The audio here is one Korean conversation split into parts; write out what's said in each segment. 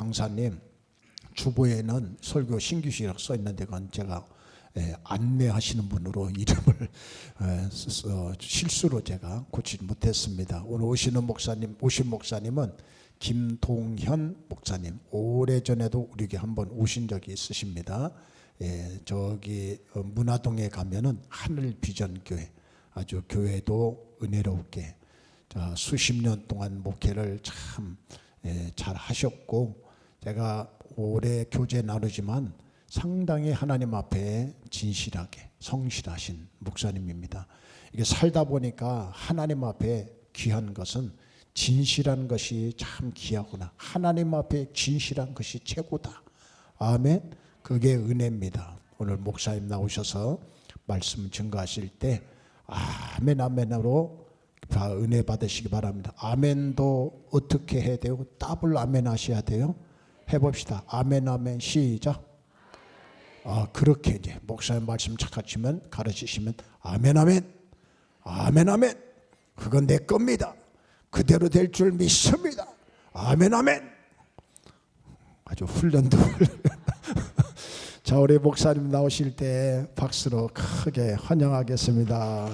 강사님 주보에는 설교 신규시라고 써 있는데 그건 제가 안내하시는 분으로 이름을 실수로 제가 고치지 못했습니다. 오늘 오신 목사님은 김동현 목사님. 오래전에도 우리에게 한번 오신 적이 있으십니다. 저기 문화동에 가면은 하늘 비전 교회, 아주 교회도 은혜롭게 수십 년 동안 목회를 참 잘 하셨고, 제가 오래 교제 나누지만 상당히 하나님 앞에 진실하게 성실하신 목사님입니다. 이게 살다 보니까 하나님 앞에 귀한 것은 진실한 것이 참 귀하구나. 하나님 앞에 진실한 것이 최고다. 아멘. 그게 은혜입니다. 오늘 목사님 나오셔서 말씀 증거하실 때 아멘 아멘으로 은혜 받으시기 바랍니다. 아멘도 어떻게 해야 돼요? 더블 아멘 하셔야 돼요. 해봅시다. 아멘 아멘 시작. 그렇게 이제 목사님 말씀 착하시면 가르치시면 아멘 아멘 아멘 아멘 그건 내 겁니다. 그대로 될 줄 믿습니다. 아멘 아멘. 아주 훈련도 자, 우리 목사님 나오실 때 박수로 크게 환영하겠습니다.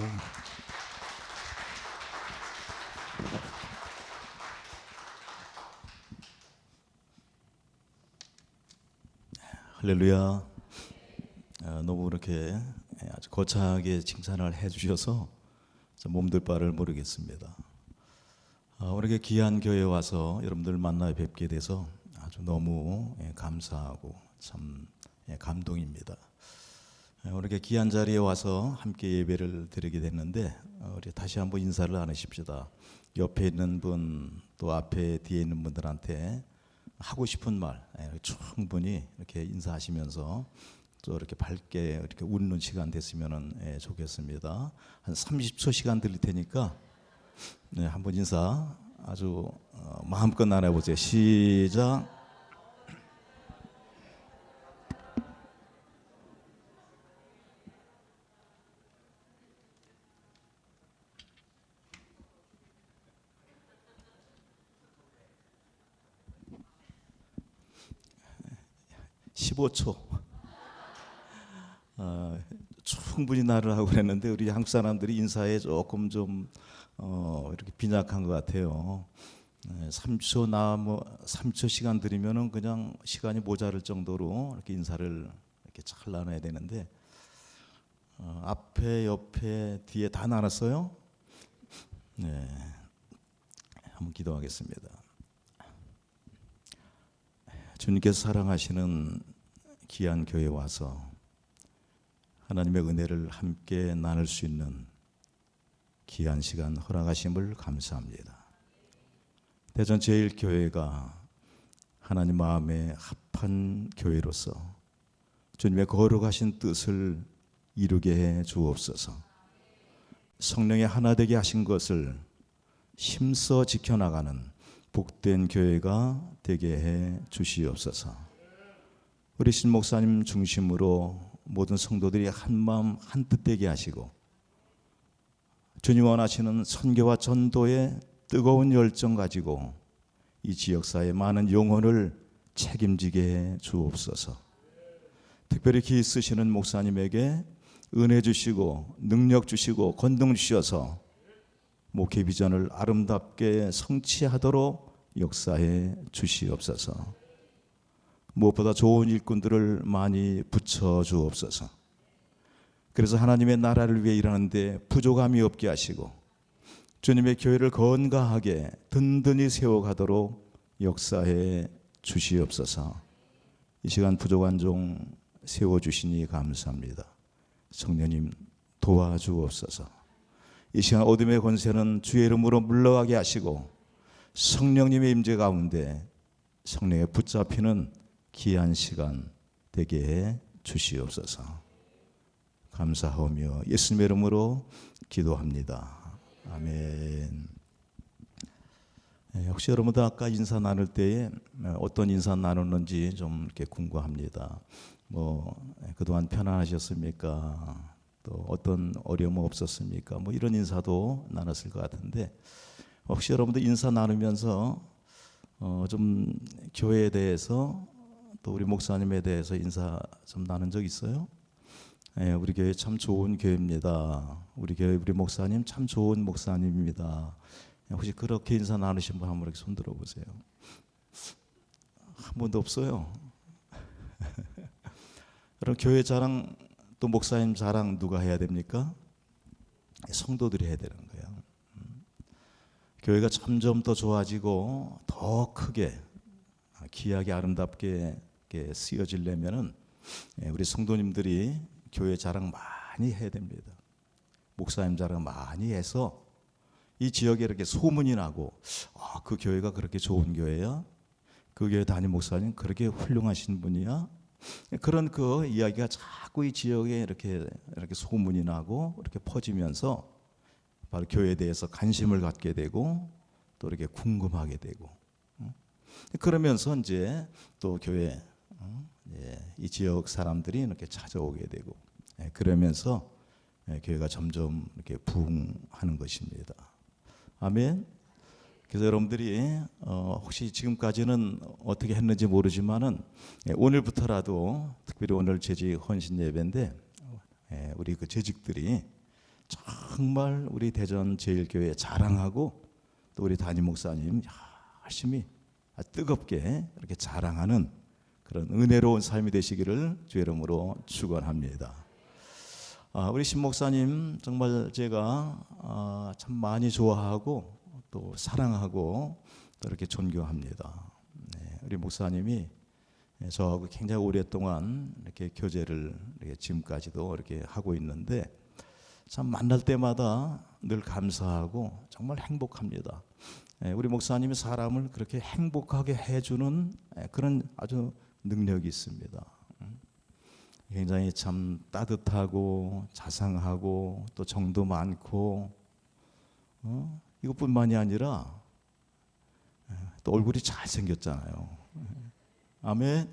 할렐루야. 너무 이렇게 아주 거창하게 칭찬을 해주셔서 몸둘 바를 모르겠습니다. 이렇게 귀한 교회에 와서 여러분들 만나 뵙게 돼서 아주 너무 감사하고 참 감동입니다. 이렇게 귀한 자리에 와서 함께 예배를 드리게 됐는데 우리 다시 한번 인사를 나누십시다. 옆에 있는 분 또 앞에 뒤에 있는 분들한테 하고 싶은 말 충분히 이렇게 인사하시면서 또 이렇게 밝게 이렇게 웃는 시간 됐으면 좋겠습니다. 한 30초 시간 드릴 테니까 한번 인사 아주 마음껏 나눠보세요. 시작. (15초) 충분히 나를 하고 그랬는데 우리 한국 사람들이 인사에 조금 좀 이렇게 빈약한 것 같아요. 3초 시간 드리면은 그냥 시간이 모자랄 정도로 이렇게 인사를 이렇게 잘 나눠야 되는데 앞에 옆에 뒤에 다 나눴어요. 네, 한번 기도하겠습니다. 주님께서 사랑하시는 귀한 교회에 와서 하나님의 은혜를 함께 나눌 수 있는 귀한 시간 허락하심을 감사합니다. 대전제일교회가 하나님 마음에 합한 교회로서 주님의 거룩하신 뜻을 이루게 해 주옵소서. 성령의 하나 되게 하신 것을 힘써 지켜나가는 복된 교회가 되게 해 주시옵소서. 우리 신 목사님 중심으로 모든 성도들이 한 마음 한 뜻 되게 하시고 주님 원하시는 선교와 전도의 뜨거운 열정 가지고 이 지역사회 많은 영혼을 책임지게 해 주옵소서. 특별히 기 쓰시는 목사님에게 은혜 주시고 능력 주시고 권능 주셔서 목회 비전을 아름답게 성취하도록 역사해 주시옵소서. 무엇보다 좋은 일꾼들을 많이 붙여 주옵소서. 그래서 하나님의 나라를 위해 일하는데 부족함이 없게 하시고 주님의 교회를 건강하게 든든히 세워가도록 역사해 주시옵소서. 이 시간 부족한 종 세워주시니 감사합니다. 성령님 도와주옵소서. 이 시간 어둠의 권세는 주의 이름으로 물러가게 하시고 성령님의 임재 가운데 성령에 붙잡히는 귀한 시간 되게 해 주시옵소서. 감사하며 예수님의 이름으로 기도합니다. 아멘. 혹시 여러분들 아까 인사 나눌 때에 어떤 인사 나눴는지 좀 이렇게 궁금합니다. 그동안 편안하셨습니까? 또 어떤 어려움 없었습니까? 이런 인사도 나눴을 것 같은데 혹시 여러분들 인사 나누면서 좀 교회에 대해서 또 우리 목사님에 대해서 인사 좀 나눈 적 있어요? 예, 우리 교회 참 좋은 교회입니다. 우리 교회 우리 목사님 참 좋은 목사님입니다. 혹시 그렇게 인사 나누신 분 한 분 이렇게 손 들어보세요. 한 번도 없어요. 그럼 교회 자랑 또 목사님 자랑 누가 해야 됩니까? 성도들이 해야 되는 거예요. 교회가 점점 더 좋아지고 더 크게 귀하게 아름답게 쓰여지려면은 우리 성도님들이 교회 자랑 많이 해야 됩니다. 목사님 자랑 많이 해서 이 지역에 이렇게 소문이 나고 그 교회가 그렇게 좋은 교회야? 그 교회 담임 목사님 그렇게 훌륭하신 분이야? 그런 그 이야기가 자꾸 이 지역에 이렇게 소문이 나고 이렇게 퍼지면서 바로 교회에 대해서 관심을 갖게 되고 또 이렇게 궁금하게 되고 그러면서 이제 또 교회 이 지역 사람들이 이렇게 찾아오게 되고 그러면서 교회가 점점 이렇게 부흥하는 것입니다. 아멘. 그래서 여러분들이 혹시 지금까지는 어떻게 했는지 모르지만은 오늘부터라도 특별히 오늘 재직 헌신 예배인데 우리 그 재직들이 정말 우리 대전 제일교회 자랑하고 또 우리 담임 목사님 열심히 뜨겁게 이렇게 자랑하는 그런 은혜로운 삶이 되시기를 주의 이름으로 축원합니다. 우리 신 목사님 정말 제가 참 많이 좋아하고 또 사랑하고 또 이렇게 존경합니다. 우리 목사님이 저하고 굉장히 오랫동안 이렇게 교제를 이렇게 지금까지도 이렇게 하고 있는데 참 만날 때마다 늘 감사하고 정말 행복합니다. 우리 목사님이 사람을 그렇게 행복하게 해주는 그런 아주 능력이 있습니다. 굉장히 참 따뜻하고 자상하고 또 정도 많고 이것뿐만이 아니라 또 얼굴이 잘생겼잖아요. 아멘.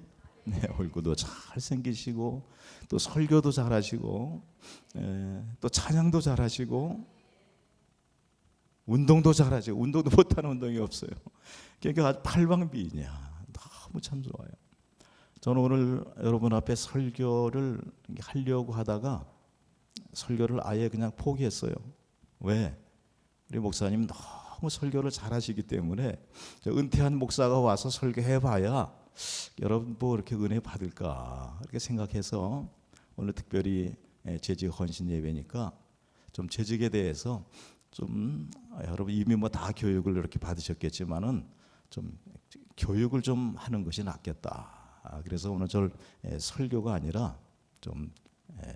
네, 얼굴도 잘생기시고 또 설교도 잘하시고 또 찬양도 잘하시고 운동도 잘하시고 운동도 못하는 운동이 없어요. 그러니까 아주 팔방미인이야. 너무 참 좋아요. 저는 오늘 여러분 앞에 설교를 하려고 하다가 설교를 아예 그냥 포기했어요. 왜? 우리 목사님 너무 설교를 잘하시기 때문에 은퇴한 목사가 와서 설교해봐야 여러분 뭐 이렇게 은혜 받을까 이렇게 생각해서 오늘 특별히 재직 헌신 예배니까 좀 재직에 대해서 좀 여러분 이미 뭐 다 교육을 이렇게 받으셨겠지만은 좀 교육을 좀 하는 것이 낫겠다. 그래서 오늘 저 설교가 아니라 좀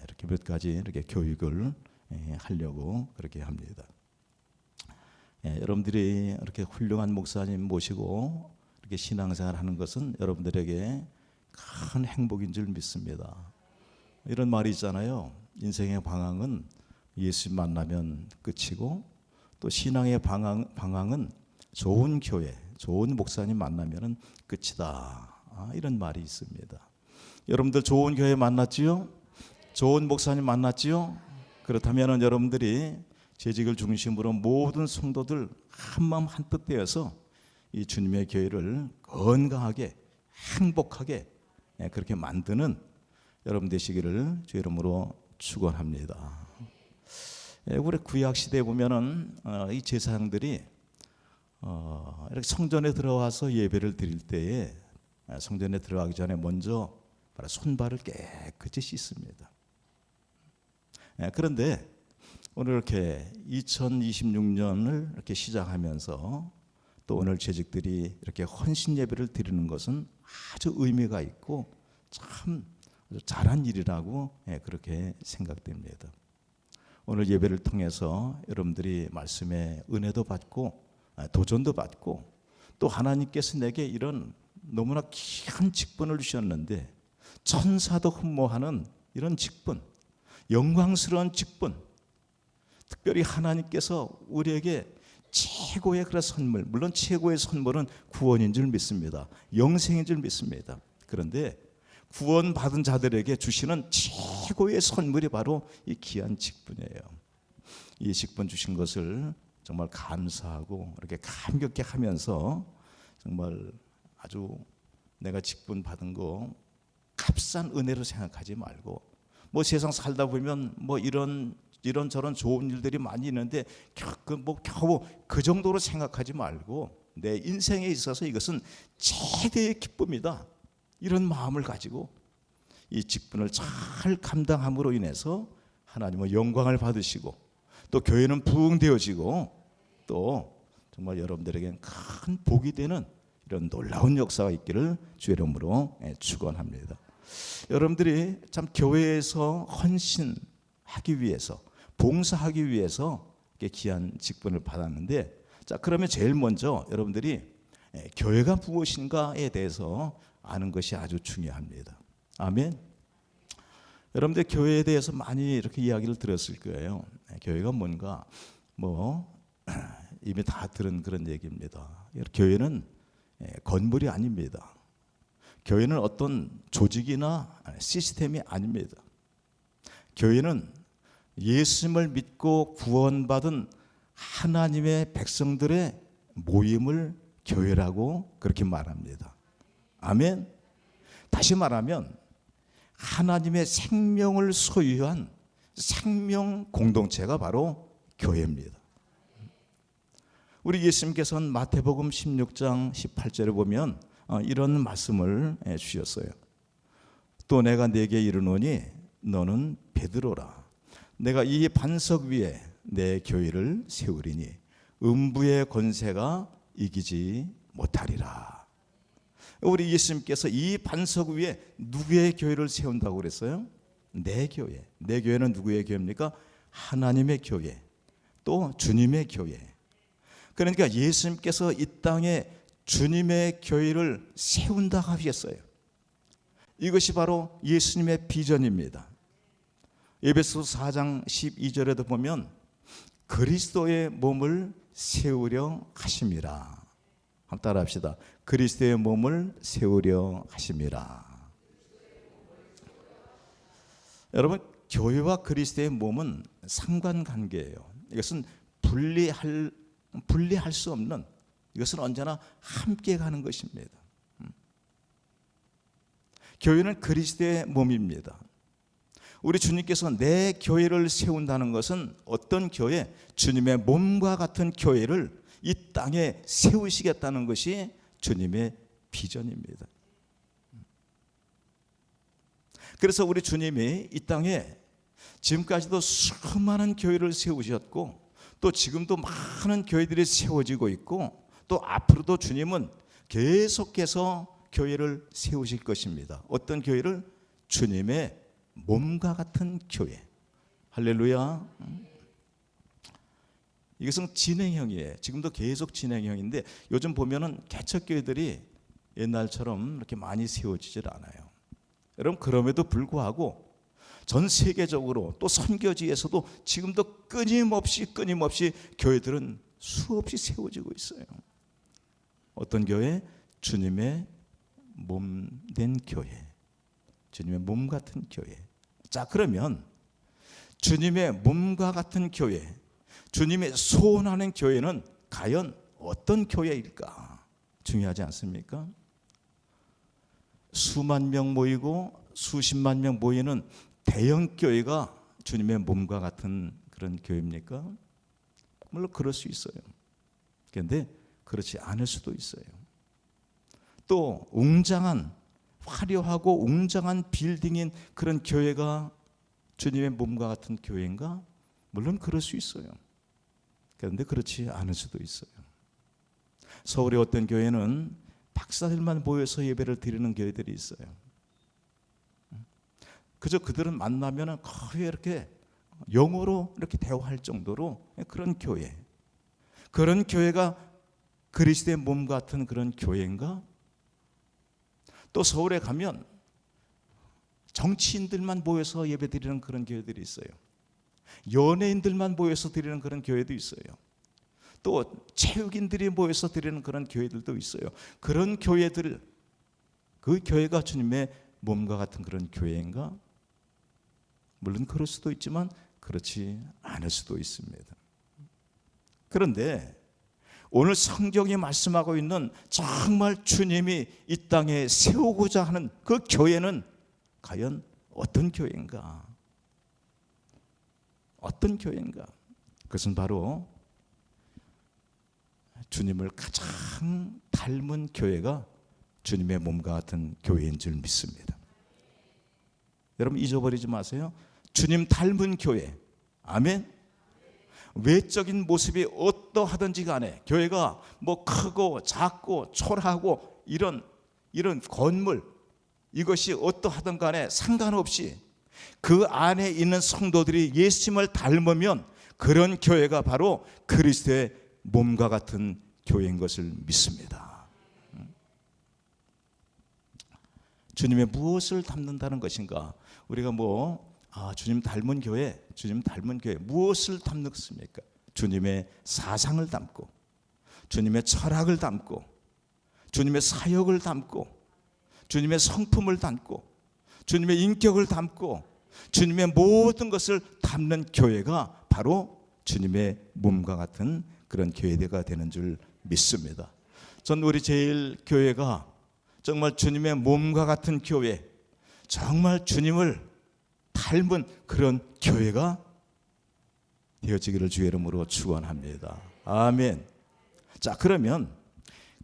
이렇게 몇 가지 이렇게 교육을 하려고 그렇게 합니다. 여러분들이 이렇게 훌륭한 목사님 모시고 이렇게 신앙생활 하는 것은 여러분들에게 큰 행복인 줄 믿습니다. 이런 말이 있잖아요. 인생의 방황은 예수 만나면 끝이고 또 신앙의 방황은 좋은 교회, 좋은 목사님 만나면 끝이다. 이런 말이 있습니다. 여러분들 좋은 교회 만났지요? 좋은 목사님 만났지요? 그렇다면 여러분들이 재직을 중심으로 모든 성도들 한마음 한뜻 되어서 이 주님의 교회를 건강하게 행복하게 그렇게 만드는 여러분 되시기를 주의 이름으로 축원합니다. 우리 구약 시대에 보면은 이 제사장들이 이렇게 성전에 들어와서 예배를 드릴 때에 성전에 들어가기 전에 먼저 손발을 깨끗이 씻습니다. 그런데 오늘 이렇게 2026년을 이렇게 시작하면서 또 오늘 재직들이 이렇게 헌신 예배를 드리는 것은 아주 의미가 있고 참 잘한 일이라고 그렇게 생각됩니다. 오늘 예배를 통해서 여러분들이 말씀의 은혜도 받고 도전도 받고 또 하나님께서 내게 이런 너무나 귀한 직분을 주셨는데 천사도 흠모하는 이런 직분, 영광스러운 직분, 특별히 하나님께서 우리에게 최고의 그런 선물, 물론 최고의 선물은 구원인 줄 믿습니다. 영생인 줄 믿습니다. 그런데 구원받은 자들에게 주시는 최고의 선물이 바로 이 귀한 직분이에요. 이 직분 주신 것을 정말 감사하고 이렇게 감격해 하면서 정말 아주 내가 직분 받은 거 값싼 은혜로 생각하지 말고, 뭐 세상 살다 보면 뭐 이런저런 좋은 일들이 많이 있는데 겨우 그 정도로 생각하지 말고, 내 인생에 있어서 이것은 최대의 기쁨이다, 이런 마음을 가지고 이 직분을 잘 감당함으로 인해서 하나님의 영광을 받으시고, 또 교회는 부흥되어지고, 또 정말 여러분들에게는 큰 복이 되는 이런 놀라운 역사가 있기를 주의 이름으로 축원합니다. 여러분들이 참 교회에서 헌신하기 위해서, 봉사하기 위해서 귀한 직분을 받았는데, 자, 그러면 제일 먼저 여러분들이 교회가 무엇인가에 대해서 아는 것이 아주 중요합니다. 아멘. 여러분들 교회에 대해서 많이 이렇게 이야기를 들었을 거예요. 교회가 뭔가 뭐 이미 다 들은 그런 얘기입니다. 교회는 건물이 아닙니다. 교회는 어떤 조직이나 시스템이 아닙니다. 교회는 예수님을 믿고 구원받은 하나님의 백성들의 모임을 교회라고 그렇게 말합니다. 아멘. 다시 말하면 하나님의 생명을 소유한 생명 공동체가 바로 교회입니다. 우리 예수님께서는 마태복음 16장 18절에 보면 이런 말씀을 주셨어요. 또 내가 네게 이르노니 너는 베드로라. 내가 이 반석 위에 내 교회를 세우리니 음부의 권세가 이기지 못하리라. 우리 예수님께서 이 반석 위에 누구의 교회를 세운다고 그랬어요? 내 교회. 내 교회는 누구의 교회입니까? 하나님의 교회, 또 주님의 교회. 그러니까 예수님께서 이 땅에 주님의 교회를 세운다 하셨어요. 이것이 바로 예수님의 비전입니다. 에베소서 4장 12절에도 보면 그리스도의 몸을 세우려 하심이라. 한번 따라합시다. 그리스도의 몸을 세우려 하심이라. 여러분, 교회와 그리스도의 몸은 상관관계예요. 이것은 분리할 수 없는, 이것은 언제나 함께 가는 것입니다. 교회는 그리스도의 몸입니다. 우리 주님께서 내 교회를 세운다는 것은 어떤 교회? 주님의 몸과 같은 교회를 이 땅에 세우시겠다는 것이 주님의 비전입니다. 그래서 우리 주님이 이 땅에 지금까지도 수많은 교회를 세우셨고, 또 지금도 많은 교회들이 세워지고 있고, 또 앞으로도 주님은 계속해서 교회를 세우실 것입니다. 어떤 교회를? 주님의 몸과 같은 교회. 할렐루야. 이것은 진행형이에요. 지금도 계속 진행형인데, 요즘 보면은 개척교회들이 옛날처럼 이렇게 많이 세워지질 않아요. 여러분, 그럼에도 불구하고 전 세계적으로 또 선교지에서도 지금도 끊임없이 교회들은 수없이 세워지고 있어요. 어떤 교회? 주님의 몸 된 교회, 주님의 몸 같은 교회. 자, 그러면 주님의 몸과 같은 교회, 주님의 소원하는 교회는 과연 어떤 교회일까? 중요하지 않습니까? 수만 명 모이고 수십만 명 모이는 대형 교회가 주님의 몸과 같은 그런 교회입니까? 물론 그럴 수 있어요. 그런데 그렇지 않을 수도 있어요. 또 웅장한, 화려하고 웅장한 빌딩인 그런 교회가 주님의 몸과 같은 교회인가? 물론 그럴 수 있어요. 그런데 그렇지 않을 수도 있어요. 서울의 어떤 교회는 박사들만 모여서 예배를 드리는 교회들이 있어요. 그저 그들은 만나면 거의 이렇게 영어로 이렇게 대화할 정도로 그런 교회. 그런 교회가 그리스도의 몸 같은 그런 교회인가? 또 서울에 가면 정치인들만 모여서 예배 드리는 그런 교회들이 있어요. 연예인들만 모여서 드리는 그런 교회도 있어요. 또 체육인들이 모여서 드리는 그런 교회들도 있어요. 그런 교회들, 그 교회가 주님의 몸과 같은 그런 교회인가? 물론 그럴 수도 있지만 그렇지 않을 수도 있습니다. 그런데 오늘 성경이 말씀하고 있는 정말 주님이 이 땅에 세우고자 하는 그 교회는 과연 어떤 교회인가? 어떤 교회인가? 그것은 바로 주님을 가장 닮은 교회가 주님의 몸과 같은 교회인 줄 믿습니다. 여러분 잊어버리지 마세요. 주님 닮은 교회. 아멘. 외적인 모습이 어떠하든지 간에 교회가 뭐 크고 작고 초라하고 이런 건물 이것이 어떠하든 간에 상관없이 그 안에 있는 성도들이 예수님을 닮으면 그런 교회가 바로 그리스도의 몸과 같은 교회인 것을 믿습니다. 주님의 무엇을 닮는다는 것인가? 우리가 주님 닮은 교회 무엇을 닮습니까? 주님의 사상을 닮고, 주님의 철학을 닮고, 주님의 사역을 닮고, 주님의 성품을 닮고, 주님의 인격을 닮고, 주님의 모든 것을 담는 교회가 바로 주님의 몸과 같은 그런 교회가 되는 줄 믿습니다. 전 우리 제일교회가 정말 주님의 몸과 같은 교회, 정말 주님을 닮은 그런 교회가 되어지기를 주의 이름으로 축원합니다. 아멘. 자, 그러면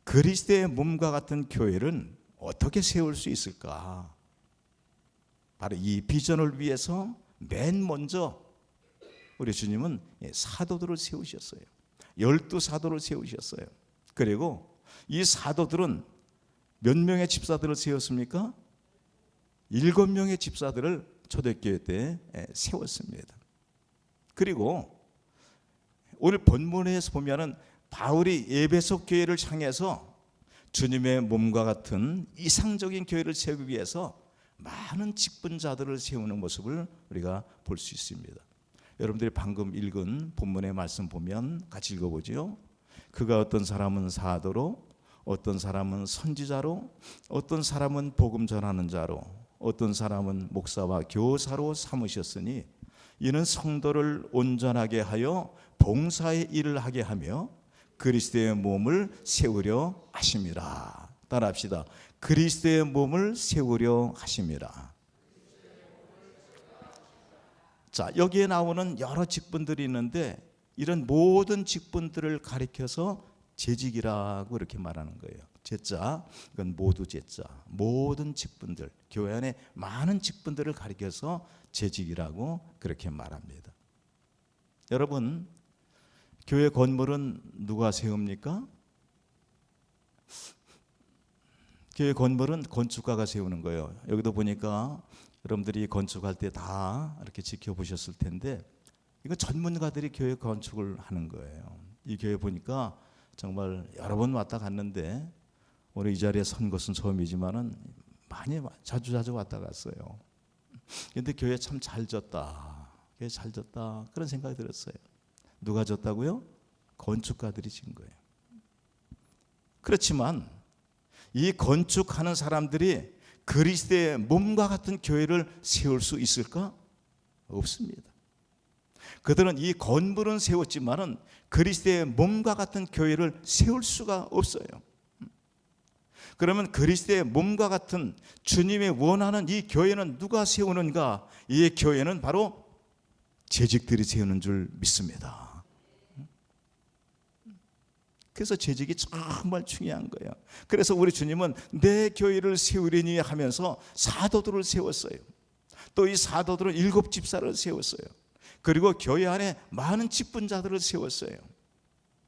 그리스도의 몸과 같은 교회는 어떻게 세울 수 있을까? 바로 이 비전을 위해서 맨 먼저 우리 주님은 사도들을 세우셨어요. 12사도를 세우셨어요. 그리고 이 사도들은 몇 명의 집사들을 세웠습니까? 7명의 집사들을 초대교회 때 세웠습니다. 그리고 오늘 본문에서 보면은 바울이 에베소 교회를 향해서 주님의 몸과 같은 이상적인 교회를 세우기 위해서 많은 직분자들을 세우는 모습을 우리가 볼 수 있습니다. 여러분들이 방금 읽은 본문의 말씀 보면 같이 읽어보죠. 그가 어떤 사람은 사도로, 어떤 사람은 선지자로, 어떤 사람은 복음 전하는 자로, 어떤 사람은 목사와 교사로 삼으셨으니 이는 성도를 온전하게 하여 봉사의 일을 하게 하며 그리스도의 몸을 세우려 하심이라. 따라합시다. 그리스도의 몸을 세우려 하심이라. 자, 여기에 나오는 여러 직분들이 있는데 이런 모든 직분들을 가리켜서 재직이라고 이렇게 말하는 거예요. 제자, 이건 모두 제자, 모든 직분들, 교회 안에 많은 직분들을 가리켜서 재직이라고 그렇게 말합니다. 여러분, 교회 건물은 누가 세웁니까? 교회 건물은 건축가가 세우는 거예요. 여기도 보니까 여러분들이 건축할 때 다 이렇게 지켜보셨을 텐데 이거 전문가들이 교회 건축을 하는 거예요. 이 교회 보니까 정말 여러 번 왔다 갔는데 오늘 이 자리에 선 것은 처음이지만은 많이 자주 왔다 갔어요. 그런데 교회 참 잘 졌다. 교회 잘 졌다. 그런 생각이 들었어요. 누가 졌다고요? 건축가들이 진 거예요. 그렇지만 이 건축하는 사람들이 그리스도의 몸과 같은 교회를 세울 수 있을까? 없습니다. 그들은 이 건물은 세웠지만은 그리스도의 몸과 같은 교회를 세울 수가 없어요. 그러면 그리스도의 몸과 같은 주님의 원하는 이 교회는 누가 세우는가? 이 교회는 바로 재직들이 세우는 줄 믿습니다. 그래서 재직이 정말 중요한 거예요. 그래서 우리 주님은 내 교회를 세우리니 하면서 사도들을 세웠어요. 또 이 사도들은 7집사를 세웠어요. 그리고 교회 안에 많은 직분자들을 세웠어요.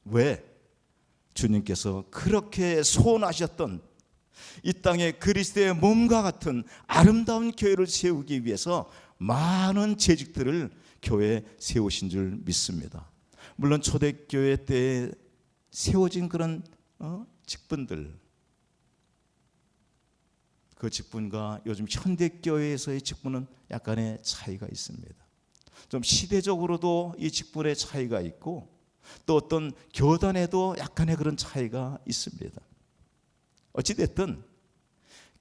왜? 주님께서 그렇게 소원하셨던 이 땅에 그리스도의 몸과 같은 아름다운 교회를 세우기 위해서 많은 재직들을 교회에 세우신 줄 믿습니다. 물론 초대교회 때 세워진 그런 직분들, 그 직분과 요즘 현대교회에서의 직분은 약간의 차이가 있습니다. 좀 시대적으로도 이 직분의 차이가 있고 또 어떤 교단에도 약간의 그런 차이가 있습니다. 어찌됐든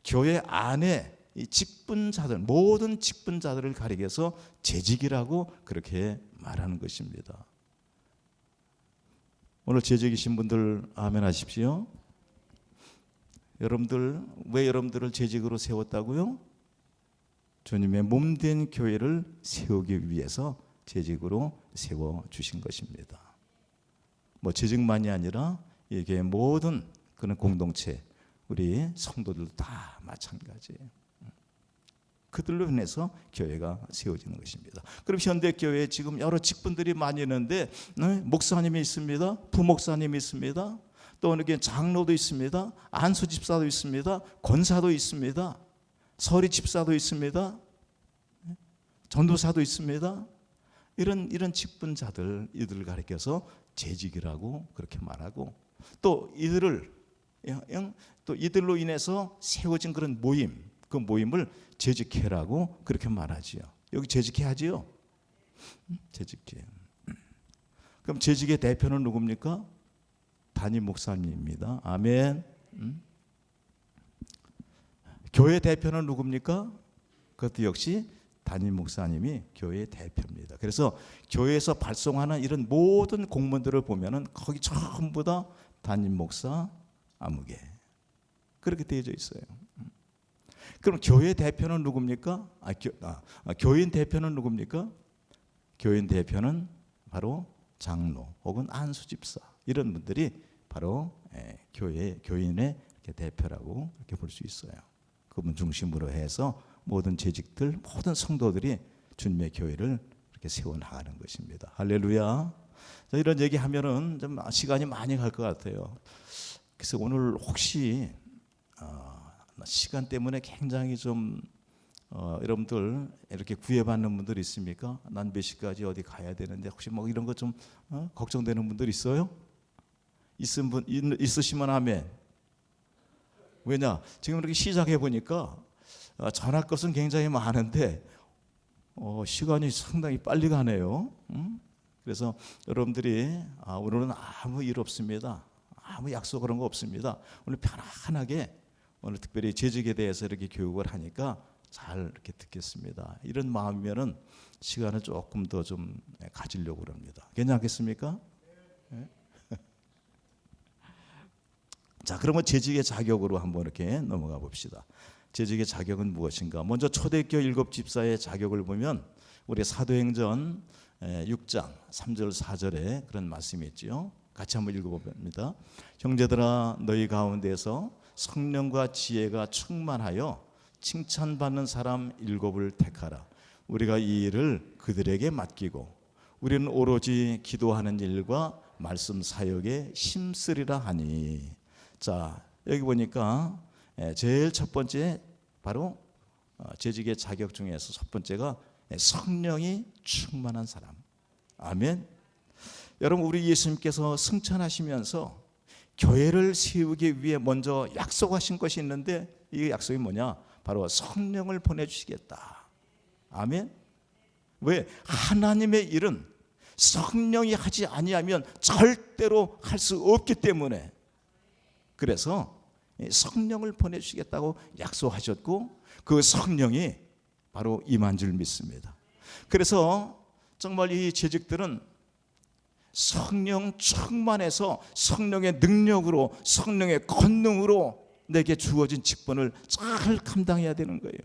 교회 안에 이 직분자들, 모든 직분자들을 가리켜서 재직이라고 그렇게 말하는 것입니다. 오늘 재직이신 분들 아멘 하십시오. 여러분들, 왜 여러분들을 재직으로 세웠다고요? 주님의 몸된 교회를 세우기 위해서 재직으로 세워주신 것입니다. 뭐 재직만이 아니라 이게 모든 그런 공동체, 우리 성도들 다 마찬가지예요. 그들로 인해서 교회가 세워지는 것입니다. 그럼 현대교회에 지금 여러 직분들이 많이 있는데 목사님이 있습니다. 부목사님이 있습니다. 또 이렇게 장로도 있습니다. 안수 집사도 있습니다. 권사도 있습니다. 서리 집사도 있습니다. 전도사도 있습니다. 이런 직분자들, 이들을 가리켜서 재직이라고 그렇게 말하고, 또 이들로 인해서 세워진 그런 모임, 그 모임을 재직회라고 그렇게 말하지요. 여기 재직회하지요? 재직회. 그럼 재직의 대표는 누굽니까? 담임 목사님입니다. 아멘. 교회 대표는 누굽니까? 그것도 역시 담임 목사님이 교회의 대표입니다. 그래서 교회에서 발송하는 이런 모든 공문들을 보면은 거기 전부 다 담임 목사 아무개 그렇게 되어져 있어요. 그럼 교회 대표는 누굽니까? 교인 대표는 누굽니까? 교인 대표는 바로 장로 혹은 안수 집사, 이런 분들이 바로 교인의 대표라고 이렇게 볼 수 있어요. 그분 중심으로 해서 모든 재직들, 모든 성도들이 주님의 교회를 이렇게 세워 나가는 것입니다. 할렐루야. 이런 얘기하면은 좀 시간이 많이 갈 것 같아요. 그래서 오늘 혹시 시간 때문에 굉장히 좀 여러분들 이렇게 구애받는 분들 있습니까? 난 몇 시까지 어디 가야 되는데 혹시 뭐 이런 거 좀 걱정되는 분들 있어요? 있으시면 아멘. 왜냐? 지금 이렇게 시작해 보니까 전할 것은 굉장히 많은데 시간이 상당히 빨리 가네요. 그래서 여러분들이 오늘은 아무 일 없습니다. 아무 약속 그런 거 없습니다. 오늘 편안하게, 오늘 특별히 재직에 대해서 이렇게 교육을 하니까 잘 이렇게 듣겠습니다. 이런 마음이면은 시간을 조금 더 좀 가지려고 합니다. 괜찮겠습니까? 네? 자, 그러면 재직의 자격으로 한번 이렇게 넘어가 봅시다. 재직의 자격은 무엇인가? 먼저 초대교회 7집사의 자격을 보면 우리 사도행전 6장 3절 4절에 그런 말씀이 있죠. 같이 한번 읽어봅니다. 형제들아, 너희 가운데서 성령과 지혜가 충만하여 칭찬받는 사람 7을 택하라. 우리가 이 일을 그들에게 맡기고 우리는 오로지 기도하는 일과 말씀 사역에 힘쓰리라 하니. 자, 여기 보니까 제일 첫 번째 바로 재직의 자격 중에서 첫 번째가 성령이 충만한 사람. 아멘. 여러분, 우리 예수님께서 승천하시면서 교회를 세우기 위해 먼저 약속하신 것이 있는데, 이 약속이 뭐냐? 바로 성령을 보내주시겠다. 아멘. 왜? 하나님의 일은 성령이 하지 아니하면 절대로 할 수 없기 때문에, 그래서 성령을 보내주시겠다고 약속하셨고, 그 성령이 바로 임한 줄 믿습니다. 그래서 정말 이 재직들은 성령 충만해서 성령의 능력으로, 성령의 권능으로 내게 주어진 직분을 잘 감당해야 되는 거예요.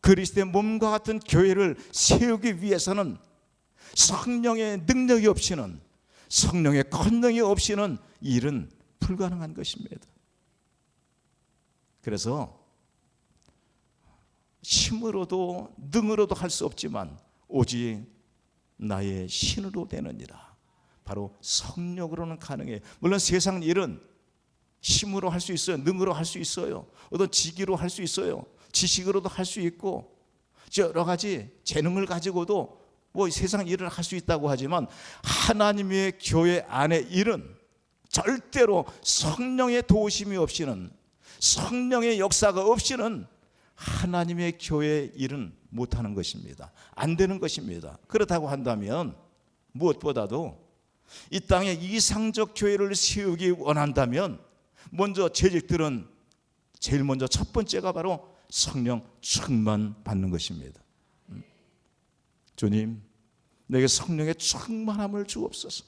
그리스도의 몸과 같은 교회를 세우기 위해서는 성령의 능력이 없이는, 성령의 권능이 없이는 이 일은 불가능한 것입니다. 그래서 힘으로도 능으로도 할 수 없지만 오직 나의 신으로 되느니라. 바로 성령으로는 가능해요. 물론 세상 일은 힘으로 할 수 있어요. 능으로 할 수 있어요. 어떤 지기로 할 수 있어요. 지식으로도 할 수 있고 여러 가지 재능을 가지고도 뭐 세상 일을 할 수 있다고 하지만, 하나님의 교회 안의 일은 절대로 성령의 도우심이 없이는, 성령의 역사가 없이는 하나님의 교회의 일은 못하는 것입니다. 안 되는 것입니다. 그렇다고 한다면 무엇보다도 이 땅에 이상적 교회를 세우기 원한다면 먼저 재직들은 제일 먼저 첫 번째가 바로 성령 충만 받는 것입니다. 주님, 내게 성령의 충만함을 주옵소서.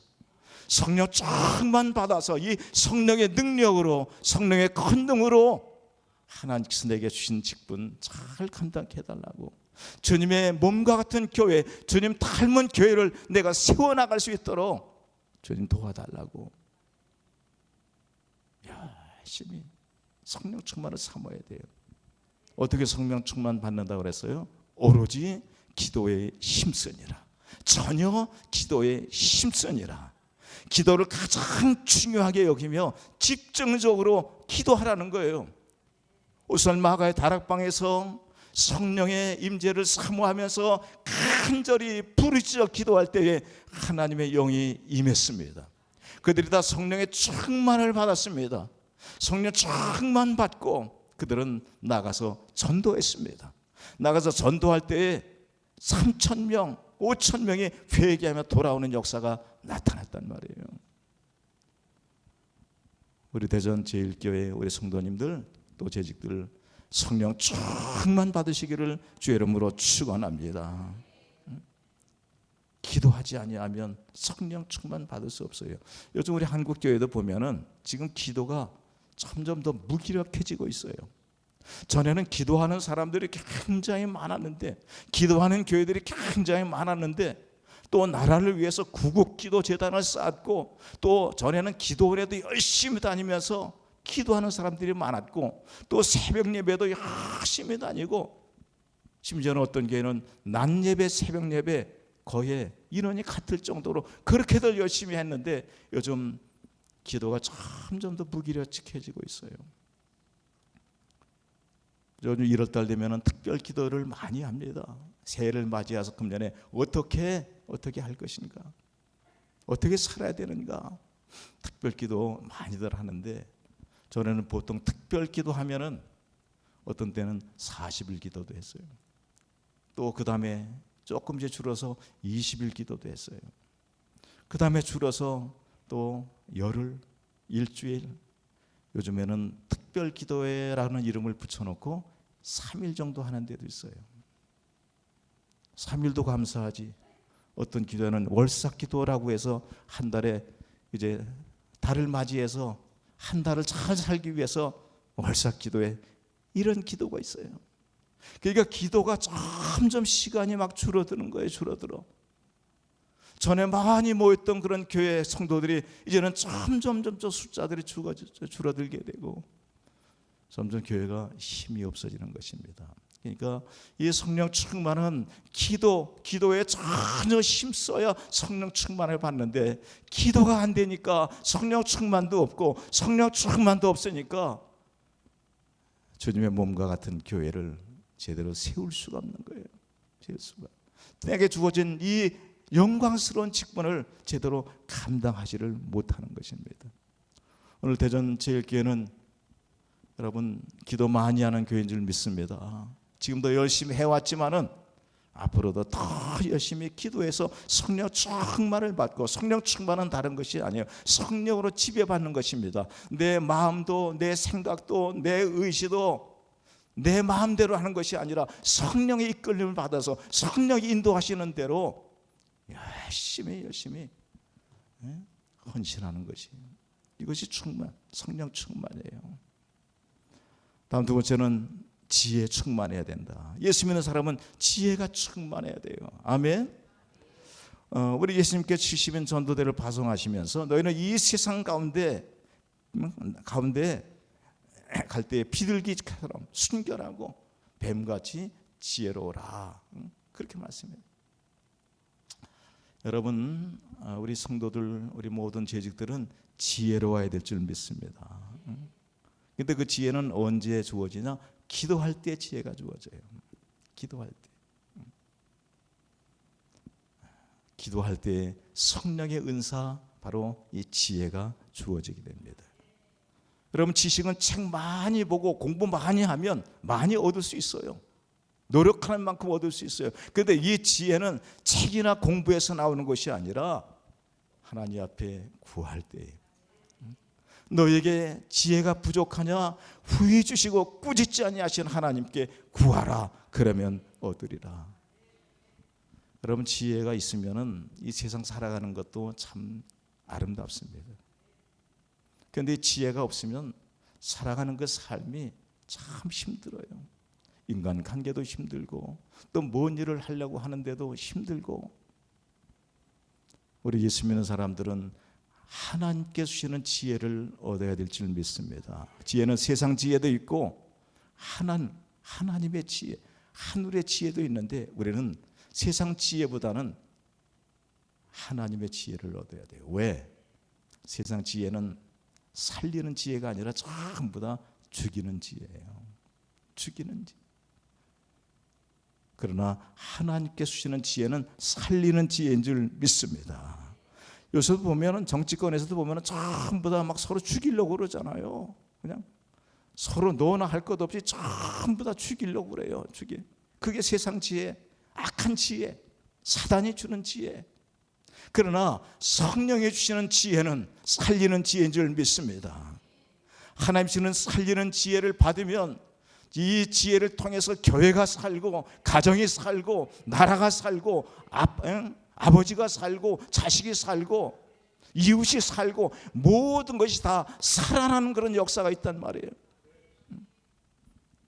성령 쫙만 받아서 이 성령의 능력으로, 성령의 권능으로 하나님께서 내게 주신 직분 잘 감당해 달라고, 주님의 몸과 같은 교회, 주님 닮은 교회를 내가 세워나갈 수 있도록 주님 도와달라고 열심히 성령 충만을 삼아야 돼요. 어떻게 성령 충만 받는다고 그랬어요? 오로지 기도에 힘쓰니라. 전혀 기도에 힘쓰니라. 기도를 가장 중요하게 여기며 집중적으로 기도하라는 거예요. 우선 마가의 다락방에서 성령의 임재를 사모하면서 간절히 부르짖어 기도할 때에 하나님의 영이 임했습니다. 그들이 다 성령의 충만을 받았습니다. 성령 충만 받고 그들은 나가서 전도했습니다. 나가서 전도할 때에 3,000명, 5,000명이 회개하며 돌아오는 역사가 나타났단 말이에요. 우리 대전 제1교회 우리 성도님들 또 재직들 성령 충만 받으시기를 주의 이름으로 축원합니다. 기도하지 아니하면 성령 충만 받을 수 없어요. 요즘 우리 한국 교회도 보면은 지금 기도가 점점 더 무기력해지고 있어요. 전에는 기도하는 사람들이 굉장히 많았는데, 기도하는 교회들이 굉장히 많았는데, 또 나라를 위해서 구국기도 재단을 쌓았고, 또 전에는 기도원에도 열심히 다니면서 기도하는 사람들이 많았고, 또 새벽 예배도 열심히 다니고, 심지어는 어떤 교회는 낮 예배, 새벽 예배 거의 인원이 같을 정도로 그렇게들 열심히 했는데 요즘 기도가 점점 더 무기력해지고 있어요. 요즘 1월달 되면 특별 기도를 많이 합니다. 새해를 맞이해서 금년에 어떻게 할 것인가, 어떻게 살아야 되는가, 특별 기도 많이들 하는데, 전에는 보통 특별 기도 하면은 어떤 때는 40일 기도도 했어요. 또 그 다음에 조금 이제 줄어서 20일 기도도 했어요. 그 다음에 줄어서 또 열흘, 일주일, 요즘에는 특별 기도회라는 이름을 붙여놓고 3일 정도 하는 데도 있어요. 3일도 감사하지. 어떤 기도회는 월삭 기도라고 해서 한 달에 이제 달을 맞이해서 한 달을 잘 살기 위해서 월삭 기도회, 이런 기도가 있어요. 그러니까 기도가 점점 시간이 막 줄어드는 거예요. 줄어들어. 전에 많이 모였던 그런 교회 성도들이 이제는 점점 숫자들이 줄어들게 되고, 점점 교회가 힘이 없어지는 것입니다. 그러니까 이 성령 충만은 기도에 전혀 힘써야 성령 충만을 받는데, 기도가 안 되니까 성령 충만도 없고 성령 충만도 없으니까 주님의 몸과 같은 교회를 제대로 세울 수가 없는 거예요. 세울 수가. 내게 주어진 이 영광스러운 직분을 제대로 감당하지를 못하는 것입니다. 오늘 대전 제1교회는 여러분 기도 많이 하는 교회인 줄 믿습니다. 지금도 열심히 해왔지만은 앞으로도 더 열심히 기도해서 성령 충만을 받고, 성령 충만은 다른 것이 아니에요. 성령으로 지배받는 것입니다. 내 마음도, 내 생각도, 내 의지도 내 마음대로 하는 것이 아니라 성령의 이끌림을 받아서 성령이 인도하시는 대로 열심히 헌신하는 것이, 이것이 성령 충만이에요. 다음 두 번째는 지혜 충만해야 된다. 예수 믿는 사람은 지혜가 충만해야 돼요. 아멘. 우리 예수님께 70인 전도대를 파송하시면서 너희는 이 세상 가운데 갈 때 비둘기처럼 순결하고 뱀같이 지혜로워라, 그렇게 말씀해요. 여러분, 우리 성도들, 우리 모든 재직들은 지혜로워야 될 줄 믿습니다. 근데 그 지혜는 언제 주어지냐? 기도할 때 지혜가 주어져요. 기도할 때. 기도할 때 성령의 은사, 바로 이 지혜가 주어지게 됩니다. 여러분, 지식은 책 많이 보고 공부 많이 하면 많이 얻을 수 있어요. 노력하는 만큼 얻을 수 있어요. 그런데 이 지혜는 책이나 공부에서 나오는 것이 아니라 하나님 앞에 구할 때, 너에게 지혜가 부족하냐? 후히 주시고 꾸짖지 아니하시는 하나님께 구하라. 그러면 얻으리라. 여러분, 지혜가 있으면은 이 세상 살아가는 것도 참 아름답습니다. 그런데 지혜가 없으면 살아가는 그 삶이 참 힘들어요. 인간관계도 힘들고 또 뭔 일을 하려고 하는데도 힘들고. 우리 예수 믿는 사람들은 하나님께 주시는 지혜를 얻어야 될 줄 믿습니다. 지혜는 세상 지혜도 있고 하나님의 지혜, 하늘의 지혜도 있는데 우리는 세상 지혜보다는 하나님의 지혜를 얻어야 돼요. 왜? 세상 지혜는 살리는 지혜가 아니라 전부 다 죽이는 지혜예요. 죽이는 지혜. 그러나 하나님께 주시는 지혜는 살리는 지혜인 줄 믿습니다. 요새도 보면은 정치권에서도 보면은 전부 다 막 서로 죽이려고 그러잖아요. 그냥 서로 너나 할 것 없이 전부 다 죽이려고 그래요. 그게 세상 지혜, 악한 지혜, 사단이 주는 지혜. 그러나 성령이 주시는 지혜는 살리는 지혜인 줄 믿습니다. 하나님 주시는 살리는 지혜를 받으면 이 지혜를 통해서 교회가 살고 가정이 살고 나라가 살고 아버지가 살고 자식이 살고 이웃이 살고 모든 것이 다 살아나는 그런 역사가 있단 말이에요.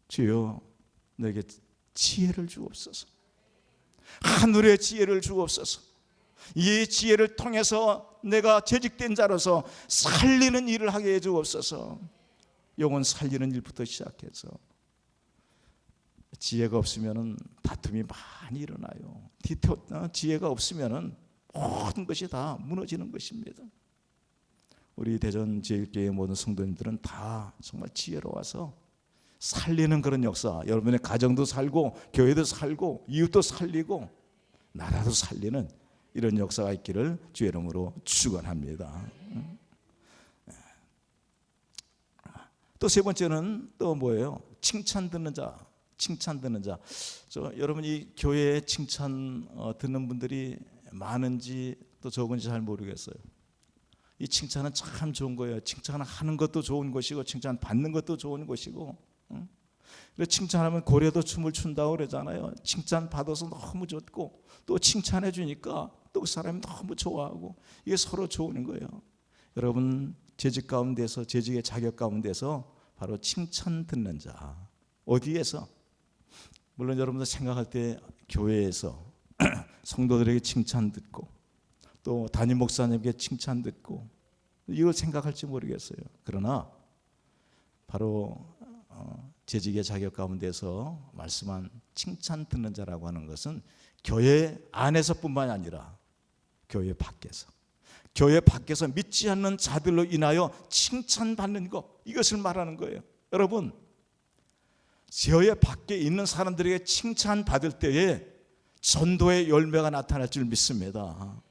주여 내게 지혜를 주옵소서. 하늘의 지혜를 주옵소서. 이 지혜를 통해서 내가 재직된 자로서 살리는 일을 하게 해 주옵소서. 영혼 살리는 일부터 시작해서 지혜가 없으면 다툼이 많이 일어나요. 지혜가 없으면 모든 것이 다 무너지는 것입니다. 우리 대전 제일교회 모든 성도님들은 다 정말 지혜로워서 살리는 그런 역사, 여러분의 가정도 살고 교회도 살고 이웃도 살리고 나라도 살리는 이런 역사가 있기를 주의 이름으로 축원합니다. 또 세 번째는 또 뭐예요? 칭찬 듣는 자. 칭찬 듣는 자. 여러분이 교회에 칭찬 듣는 분들이 많은지 또 적은지 잘 모르겠어요. 이 칭찬은 참 좋은 거예요. 칭찬하는 것도 좋은 것이고 칭찬 받는 것도 좋은 것이고. 칭찬하면 고래도 춤을 춘다고 그러잖아요. 칭찬 받아서 너무 좋고 또 칭찬해 주니까 또 그 사람이 너무 좋아하고 이게 서로 좋은 거예요. 여러분 재직 가운데서 재직의 자격 가운데서 바로 칭찬 듣는 자. 어디에서? 물론 여러분들 생각할 때 교회에서 성도들에게 칭찬 듣고 또 담임 목사님에게 칭찬 듣고 이걸 생각할지 모르겠어요. 그러나 바로 재직의 자격 가운데서 말씀한 칭찬 듣는 자라고 하는 것은 교회 안에서뿐만이 아니라 교회 밖에서 믿지 않는 자들로 인하여 칭찬받는 것, 이것을 말하는 거예요. 여러분 교회 밖에 있는 사람들에게 칭찬받을 때에 전도의 열매가 나타날 줄 믿습니다.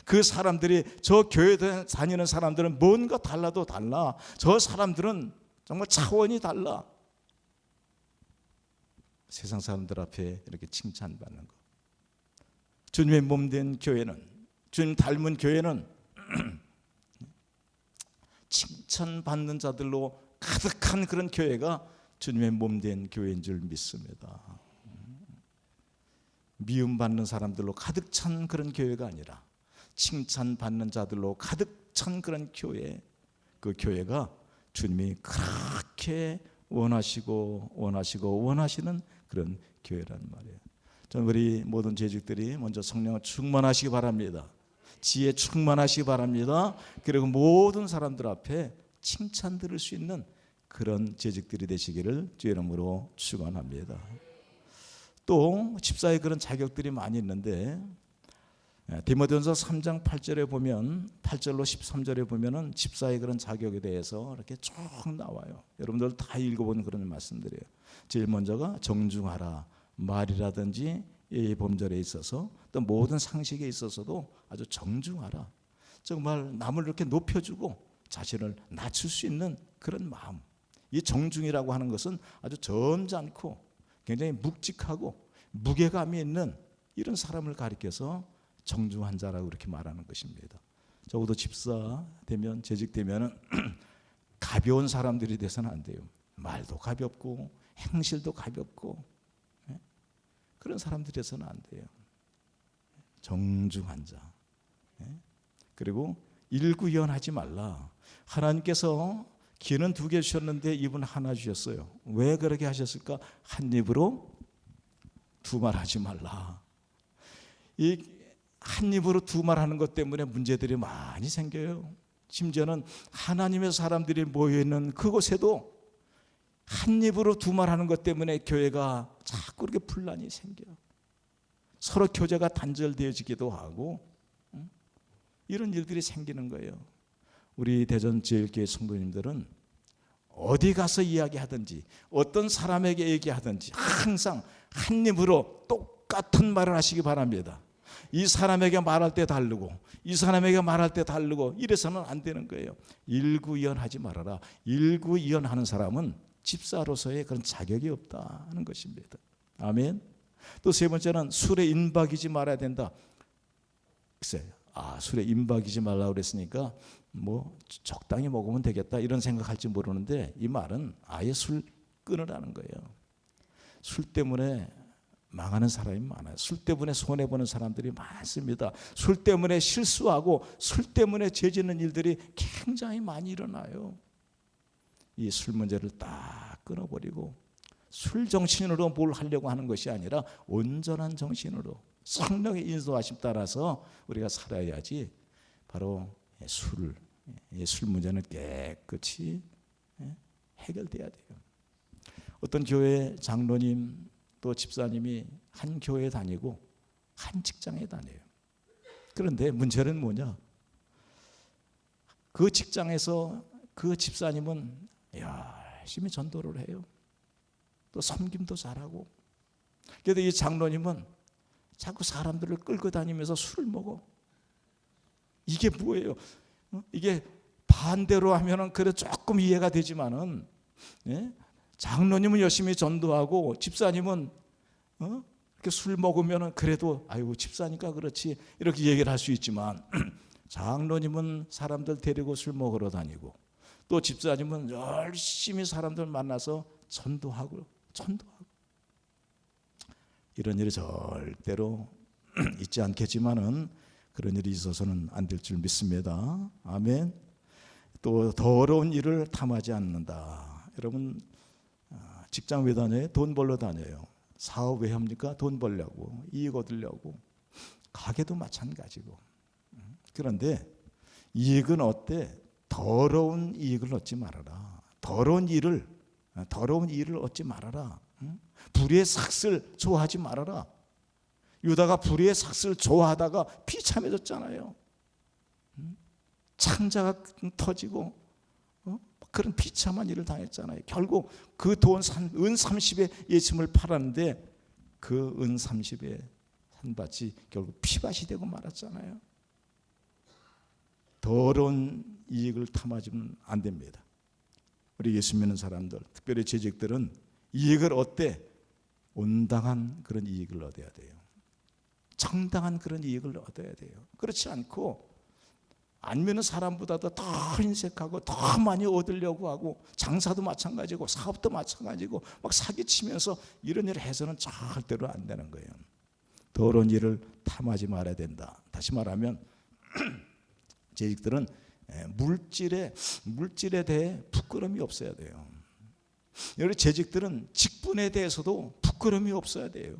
그 사람들이 저 교회 다니는 사람들은 뭔가 달라도 달라. 저 사람들은 정말 차원이 달라. 세상 사람들 앞에 이렇게 칭찬받는 것. 주님의 몸된 교회는, 주님 닮은 교회는 칭찬받는 자들로 가득한 그런 교회가 주님의 몸된 교회인 줄 믿습니다. 미움받는 사람들로 가득 찬 그런 교회가 아니라 칭찬받는 자들로 가득 찬 그런 교회, 그 교회가 주님이 그렇게 원하시는 그런 교회란 말이에요. 저는 우리 모든 재직들이 먼저 성령을 충만하시기 바랍니다. 지혜 충만하시기 바랍니다. 그리고 모든 사람들 앞에 칭찬 들을 수 있는 그런 재직들이 되시기를 주의 이름으로 축원합니다. 또 집사의 그런 자격들이 많이 있는데 디모데전서 3장 8절에 보면 8절로 13절에 보면은 집사의 그런 자격에 대해서 이렇게 쭉 나와요. 여러분들 다 읽어본 그런 말씀들이에요. 제일 먼저가 정중하라. 말이라든지 범절에 있어서 또 모든 상식에 있어서도 아주 정중하라. 정말 남을 이렇게 높여주고 자신을 낮출 수 있는 그런 마음. 이 정중이라고 하는 것은 아주 점잖고 굉장히 묵직하고 무게감이 있는 이런 사람을 가리켜서 정중한 자라고 그렇게 말하는 것입니다. 적어도 집사 되면 재직되면 가벼운 사람들이 돼서는 안 돼요. 말도 가볍고 행실도 가볍고 그런 사람들이 돼서는 안 돼요. 정중한 자. 그리고 일구연하지 말라. 하나님께서 귀는 2개 주셨는데 입은 하나 주셨어요. 왜 그렇게 하셨을까? 한 입으로 두 말 하지 말라. 이 한 입으로 두 말 하는 것 때문에 문제들이 많이 생겨요. 심지어는 하나님의 사람들이 모여있는 그곳에도 한 입으로 두 말 하는 것 때문에 교회가 자꾸 이렇게 분란이 생겨요. 서로 교제가 단절되어지기도 하고 이런 일들이 생기는 거예요. 우리 대전제일교회 성도님들은 어디 가서 이야기하든지 어떤 사람에게 얘기하든지 항상 한 입으로 똑같은 말을 하시기 바랍니다. 이 사람에게 말할 때 다르고 이 사람에게 말할 때 다르고 이래서는 안 되는 거예요. 일구이연하지 말아라. 일구이연하는 사람은 집사로서의 그런 자격이 없다는 것입니다. 아멘. 또 세 번째는 술에 임박이지 말아야 된다. 글쎄요. 술에 임박이지 말라고 그랬으니까 뭐 적당히 먹으면 되겠다 이런 생각할지 모르는데 이 말은 아예 술 끊으라는 거예요. 술 때문에 망하는 사람이 많아요. 술 때문에 손해보는 사람들이 많습니다. 술 때문에 실수하고 술 때문에 죄짓는 일들이 굉장히 많이 일어나요. 이 술 문제를 딱 끊어버리고 술 정신으로 뭘 하려고 하는 것이 아니라 온전한 정신으로 성령의 인도하심 따라서 우리가 살아야지 바로 술 문제는 깨끗이 해결돼야 돼요. 어떤 교회 장로님 또 집사님이 한 교회에 다니고 한 직장에 다녀요. 그런데 문제는 뭐냐? 그 직장에서 그 집사님은 열심히 전도를 해요. 또 섬김도 잘하고. 그런데 이 장로님은 자꾸 사람들을 끌고 다니면서 술을 먹어. 이게 뭐예요? 이게 반대로 하면은 그래 조금 이해가 되지만은 장로님은 열심히 전도하고 집사님은 이렇게 술 먹으면은 그래도 아이고 집사니까 그렇지 이렇게 얘기를 할 수 있지만 장로님은 사람들 데리고 술 먹으러 다니고 또 집사님은 열심히 사람들 만나서 전도하고 이런 일이 절대로 있지 않겠지만은 그런 일이 있어서는 안 될 줄 믿습니다. 아멘. 또 더러운 일을 탐하지 않는다. 여러분 직장 왜 다녀요? 돈 벌러 다녀요. 사업 왜 합니까? 돈 벌려고, 이익 얻으려고. 가게도 마찬가지고. 그런데 이익은 어때? 더러운 이익을 얻지 말아라. 더러운 일을 얻지 말아라. 불의의 삭슬 좋아하지 말아라. 유다가 불의의 삭슬 좋아하다가 비참해졌잖아요. 창자가 터지고 그런 비참한 일을 당했잖아요. 결국 그 돈 은 30의 예침을 팔았는데 그 은 30의 산밭이 결국 피밭이 되고 말았잖아요. 더러운 이익을 탐하지면 안 됩니다. 우리 예수 믿는 사람들, 특별히 재직들은 이익을 얻되 온당한 그런 이익을 얻어야 돼요. 정당한 그런 이익을 얻어야 돼요. 그렇지 않고 안 믿는 사람보다도 더 인색하고 더 많이 얻으려고 하고 장사도 마찬가지고 사업도 마찬가지고 막 사기치면서 이런 일을 해서는 절대로 안 되는 거예요. 더러운 일을 탐하지 말아야 된다. 다시 말하면 재직들은 물질에 대해 부끄러움이 없어야 돼요. 여러 재직들은 직분에 대해서도 부끄러움이 없어야 돼요.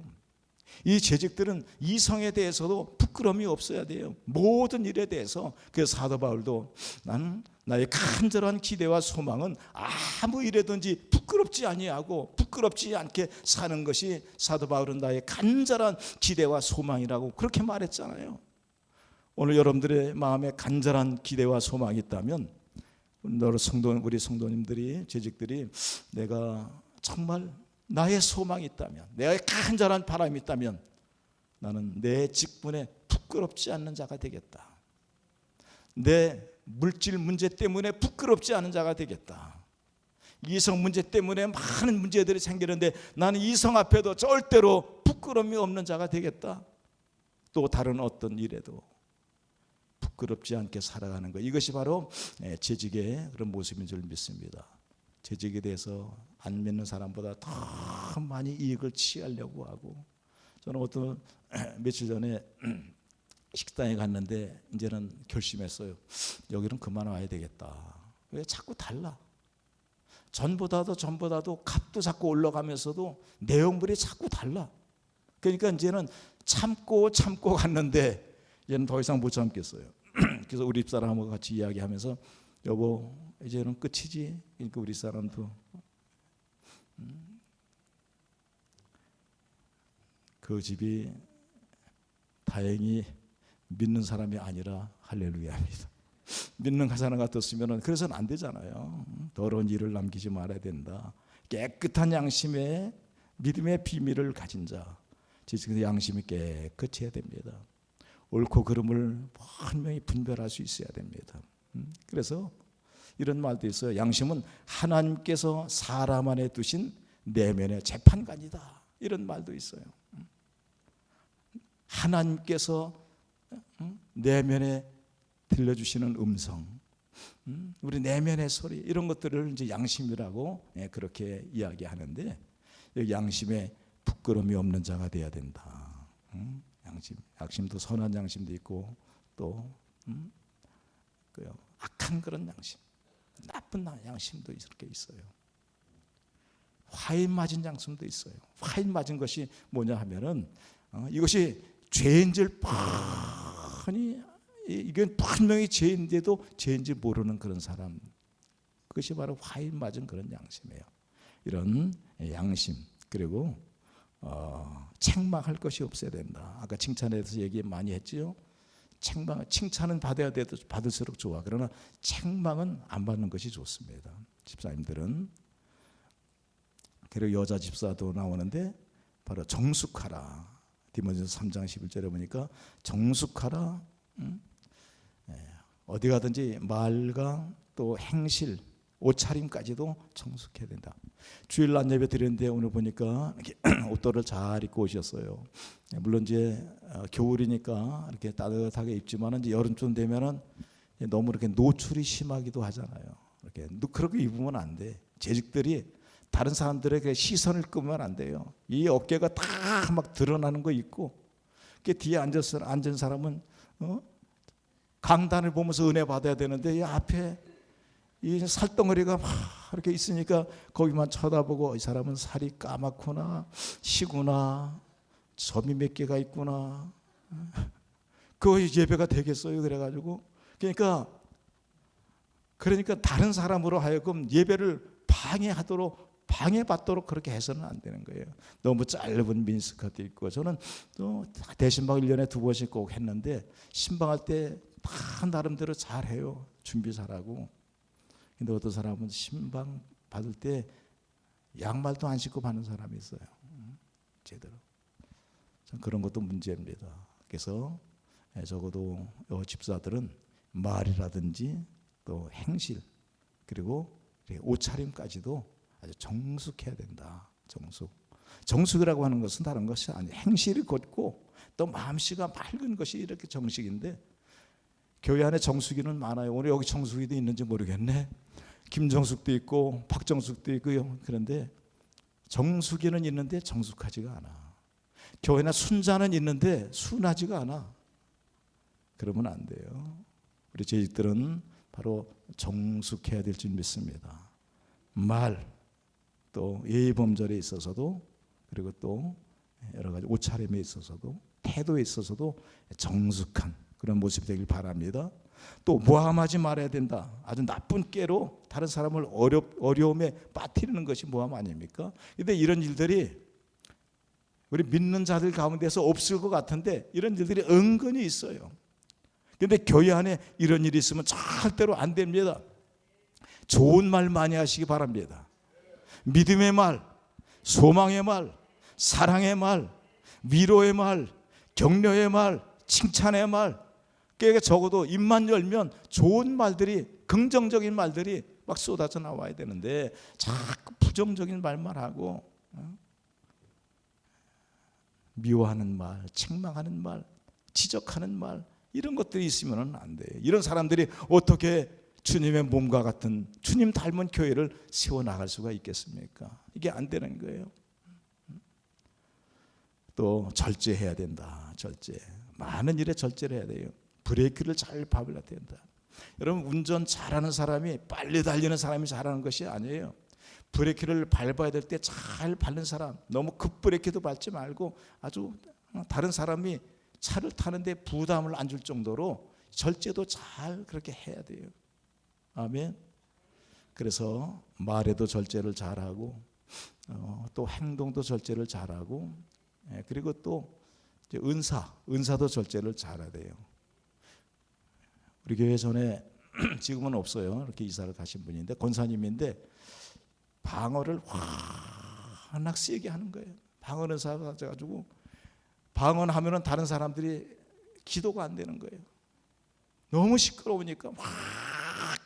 이 재직들은 이성에 대해서도 부끄러움이 없어야 돼요. 모든 일에 대해서. 그래서 사도 바울도 나는 나의 간절한 기대와 소망은 아무 일에든지 부끄럽지 아니하고 부끄럽지 않게 사는 것이 사도 바울은 나의 간절한 기대와 소망이라고 그렇게 말했잖아요. 오늘 여러분들의 마음에 간절한 기대와 소망이 있다면 우리 성도님들이 재직들이 내가 정말 나의 소망이 있다면 내가 간절한 바람이 있다면 나는 내 직분에 부끄럽지 않는 자가 되겠다. 내 물질 문제 때문에 부끄럽지 않은 자가 되겠다. 이성 문제 때문에 많은 문제들이 생기는데 나는 이성 앞에도 절대로 부끄러움이 없는 자가 되겠다. 또 다른 어떤 일에도 부끄럽지 않게 살아가는 것, 이것이 바로 재직의 그런 모습인 줄 믿습니다. 재직에 대해서 안 믿는 사람보다 더 많이 이익을 취하려고 하고, 저는 며칠 전에 식당에 갔는데 이제는 결심했어요. 여기는 그만 와야 되겠다. 왜 자꾸 달라? 전보다도 값도 자꾸 올라가면서도 내용물이 자꾸 달라. 그러니까 이제는 참고 갔는데 이제는 더 이상 못 참겠어요. 그래서 우리 집사람하고 같이 이야기하면서 여보 이제는 끝이지. 그러니까 우리 사람도 그 집이 다행히 믿는 사람이 아니라 할렐루야입니다. 믿는 사람 같았으면 그래서는 안 되잖아요. 더러운 일을 남기지 말아야 된다. 깨끗한 양심의 믿음의 비밀을 가진 자, 그 양심이 깨끗해야 됩니다. 옳고 그름을 분명히 분별할 수 있어야 됩니다. 그래서 이런 말도 있어요. 양심은 하나님께서 사람 안에 두신 내면의 재판관이다. 이런 말도 있어요. 하나님께서 내면에 들려주시는 음성, 우리 내면의 소리, 이런 것들을 이제 양심이라고 그렇게 이야기하는데, 양심에 부끄러움이 없는 자가 되어야 된다. 양심도 선한 양심도 있고 또 악한 그런 양심, 나쁜 양심도 이렇게 있어요. 화인 맞은 양심도 있어요. 화인 맞은 것이 뭐냐 하면은 이것이 죄인 줄 뻔히, 이건 분명히 죄인데도 죄인지 모르는 그런 사람, 그것이 바로 화인 맞은 그런 양심이에요. 이런 양심, 그리고 책망할 것이 없어야 된다. 아까 칭찬에 대해서 얘기 많이 했죠. 칭찬은 받아야 돼도 받을수록 좋아. 그러나 책망은 안 받는 것이 좋습니다. 집사님들은. 그리고 여자 집사도 나오는데 바로 정숙하라. 디모데전서 3장 11절에 보니까 정숙하라. 어디 가든지 말과 또 행실, 옷차림까지도 정숙해야 된다. 주일 낮 예배 드리는데 오늘 보니까 옷도를 잘 입고 오셨어요. 물론 이제 겨울이니까 이렇게 따뜻하게 입지만 이제 여름쯤 되면은 너무 이렇게 노출이 심하기도 하잖아요. 이렇게 그렇게 입으면 안 돼. 재직들이 다른 사람들에게 시선을 끄면 안 돼요. 이 어깨가 다 막 드러나는 거 있고, 그 뒤에 앉은 사람은 강단을 보면서 은혜 받아야 되는데 이 앞에 이 살덩어리가 막 이렇게 있으니까 거기만 쳐다보고 이 사람은 살이 까맣구나, 시구나, 점이 몇 개가 있구나. 그 예배가 되겠어요? 그래가지고 그러니까 다른 사람으로 하여금 예배를 방해받도록 그렇게 해서는 안 되는 거예요. 너무 짧은 미니스커트 입고, 저는 또 대신방 1년에 2번씩 꼭 했는데 신방할 때 다 나름대로 잘해요. 준비 잘하고. 근데 어떤 사람은 신방 받을 때 양말도 안 신고 받는 사람이 있어요. 제대로. 참 그런 것도 문제입니다. 그래서 적어도 집사들은 말이라든지 또 행실, 그리고 옷차림까지도 아주 정숙해야 된다. 정숙이라고 하는 것은 다른 것이 아니에요. 행실이 곧고 또 마음씨가 맑은 것이 이렇게 정식인데, 교회 안에 정숙이는 많아요. 오늘 여기 정숙이도 있는지 모르겠네. 김정숙도 있고 박정숙도 있고요. 그런데 정숙이는 있는데 정숙하지가 않아. 교회나 순자는 있는데 순하지가 않아. 그러면 안 돼요. 우리 재직들은 바로 정숙해야 될 줄 믿습니다. 말, 또 예의범절에 있어서도, 그리고 또 여러 가지 옷차림에 있어서도, 태도에 있어서도 정숙한 그런 모습이 되길 바랍니다. 또 모함하지 말아야 된다. 아주 나쁜 꾀로 다른 사람을 어려움에 빠뜨리는 것이 모함 아닙니까? 그런데 이런 일들이 우리 믿는 자들 가운데서 없을 것 같은데 이런 일들이 은근히 있어요. 그런데 교회 안에 이런 일이 있으면 절대로 안 됩니다. 좋은 말 많이 하시기 바랍니다. 믿음의 말, 소망의 말, 사랑의 말, 위로의 말, 격려의 말, 칭찬의 말, 그러니까 적어도 입만 열면 좋은 말들이, 긍정적인 말들이 막 쏟아져 나와야 되는데 자꾸 부정적인 말만 하고 미워하는 말, 책망하는 말, 지적하는 말, 이런 것들이 있으면 안 돼요. 이런 사람들이 어떻게 주님의 몸과 같은 주님 닮은 교회를 세워나갈 수가 있겠습니까? 이게 안 되는 거예요. 또 절제해야 된다. 절제. 많은 일에 절제를 해야 돼요. 브레이크를 잘 밟아야 된다. 여러분, 운전 잘하는 사람이 빨리 달리는 사람이 잘하는 것이 아니에요. 브레이크를 밟아야 될 때 잘 밟는 사람, 너무 급브레이크도 밟지 말고 아주 다른 사람이 차를 타는데 부담을 안 줄 정도로 절제도 잘 그렇게 해야 돼요. 아멘. 그래서 말에도 절제를 잘하고 또 행동도 절제를 잘하고, 그리고 또 이제 은사도 절제를 잘해야 돼요. 우리 교회 전에 지금은 없어요. 이렇게 이사를 가신 분인데 권사님인데 방언을 워낙 세게 하는 거예요. 방언 은사가 가지고 방언하면은 다른 사람들이 기도가 안 되는 거예요. 너무 시끄러우니까 막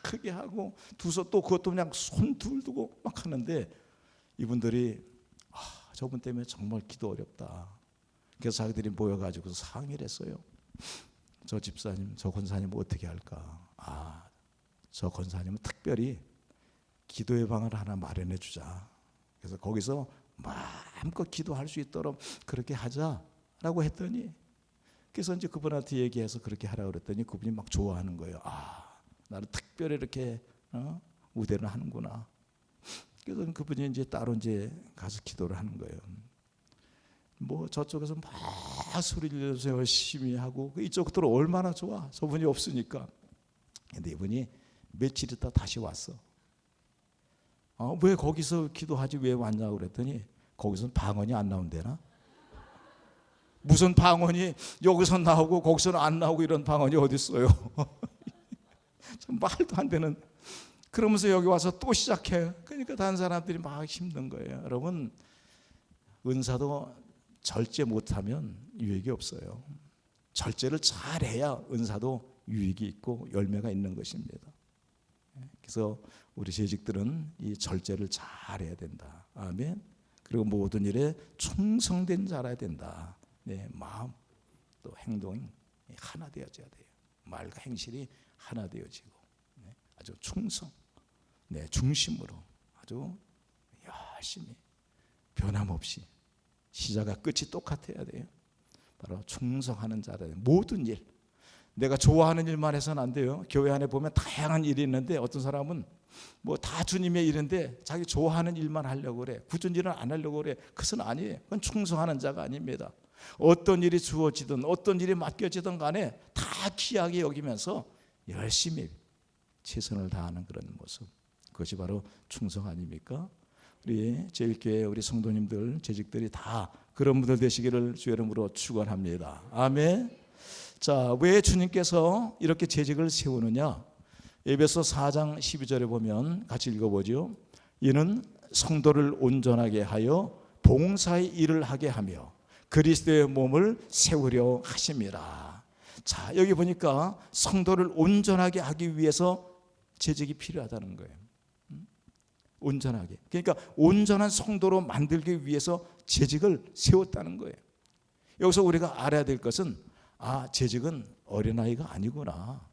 크게 하고 두서 또 그것도 그냥 손 들고 막 하는데 이분들이 저분 때문에 정말 기도 어렵다. 그래서 자기들이 모여가지고 상의를 했어요. 저 집사님, 저 권사님 어떻게 할까? 저 권사님은 특별히 기도의 방을 하나 마련해 주자. 그래서 거기서 마음껏 기도할 수 있도록 그렇게 하자라고 했더니, 그래서 이제 그분한테 얘기해서 그렇게 하라고 그랬더니 그분이 막 좋아하는 거예요. 나를 특별히 이렇게 우대를 하는구나. 그래서 그분이 이제 따로 이제 가서 기도를 하는 거예요. 뭐 저쪽에서 막 소리를 내서 열심히 하고 이쪽으로 얼마나 좋아. 저분이 없으니까. 근데 이분이 며칠 있다 다시 왔어. 왜 거기서 기도하지 왜 왔냐고 그랬더니 거기서는 방언이 안 나온대나? 무슨 방언이 여기서 나오고 거기서는 안 나오고 이런 방언이 어디 있어요? 참 말도 안 되는. 그러면서 여기 와서 또 시작해. 그러니까 다른 사람들이 막 힘든 거예요. 여러분, 은사도 절제 못하면 유익이 없어요. 절제를 잘해야 은사도 유익이 있고 열매가 있는 것입니다. 그래서 우리 재직들은 이 절제를 잘해야 된다. 아멘. 그리고 모든 일에 충성된 자라야 된다. 마음 또 행동이 하나 되어져야 돼요. 말과 행실이 하나 되어지고 아주 충성, 중심으로 아주 열심히 변함없이 시작과 끝이 똑같아야 돼요. 바로 충성하는 자라. 모든 일, 내가 좋아하는 일만 해서는 안 돼요. 교회 안에 보면 다양한 일이 있는데 어떤 사람은 뭐 다 주님의 일인데 자기 좋아하는 일만 하려고 그래. 굳은 일은 안 하려고 그래. 그것은 아니에요. 그건 충성하는 자가 아닙니다. 어떤 일이 주어지든 어떤 일이 맡겨지든 간에 다 귀하게 여기면서 열심히 최선을 다하는 그런 모습, 그것이 바로 충성 아닙니까? 우리 제일교회 우리 성도님들, 재직들이 다 그런 분들 되시기를 주의 이름으로 축원합니다. 아멘. 자, 왜 주님께서 이렇게 재직을 세우느냐? 에베소 4장 12절에 보면 같이 읽어보죠. 이는 성도를 온전하게 하여 봉사의 일을 하게 하며 그리스도의 몸을 세우려 하심이라. 자, 여기 보니까 성도를 온전하게 하기 위해서 재직이 필요하다는 거예요. 온전하게. 그러니까 온전한 성도로 만들기 위해서 재직을 세웠다는 거예요. 여기서 우리가 알아야 될 것은 재직은 어린아이가 아니구나.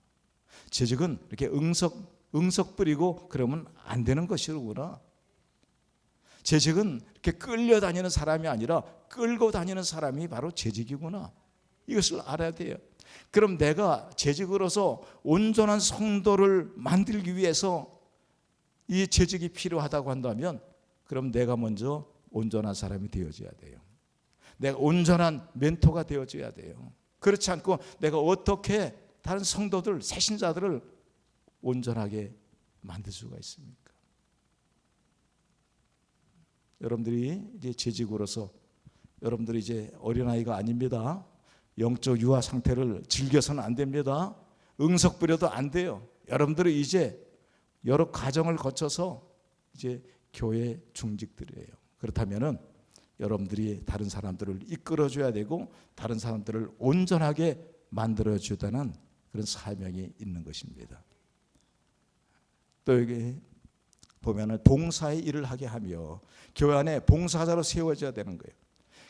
재직은 이렇게 응석 뿌리고 그러면 안 되는 것이구나. 재직은 이렇게 끌려다니는 사람이 아니라 끌고 다니는 사람이 바로 재직이구나. 이것을 알아야 돼요. 그럼 내가 재직으로서 온전한 성도를 만들기 위해서 이 재직이 필요하다고 한다면 그럼 내가 먼저 온전한 사람이 되어줘야 돼요. 내가 온전한 멘토가 되어줘야 돼요. 그렇지 않고 내가 어떻게 다른 성도들, 새신자들을 온전하게 만들 수가 있습니까? 여러분들이 이제 재직으로서 여러분들이 이제 어린아이가 아닙니다. 영적 유아 상태를 즐겨서는 안 됩니다. 응석 부려도 안 돼요. 여러분들은 이제 여러 과정을 거쳐서 이제 교회 중직들이에요. 그렇다면은 여러분들이 다른 사람들을 이끌어줘야 되고 다른 사람들을 온전하게 만들어주다는 그런 사명이 있는 것입니다. 또 여기 보면은 봉사의 일을 하게 하며 교회 안에 봉사자로 세워져야 되는 거예요.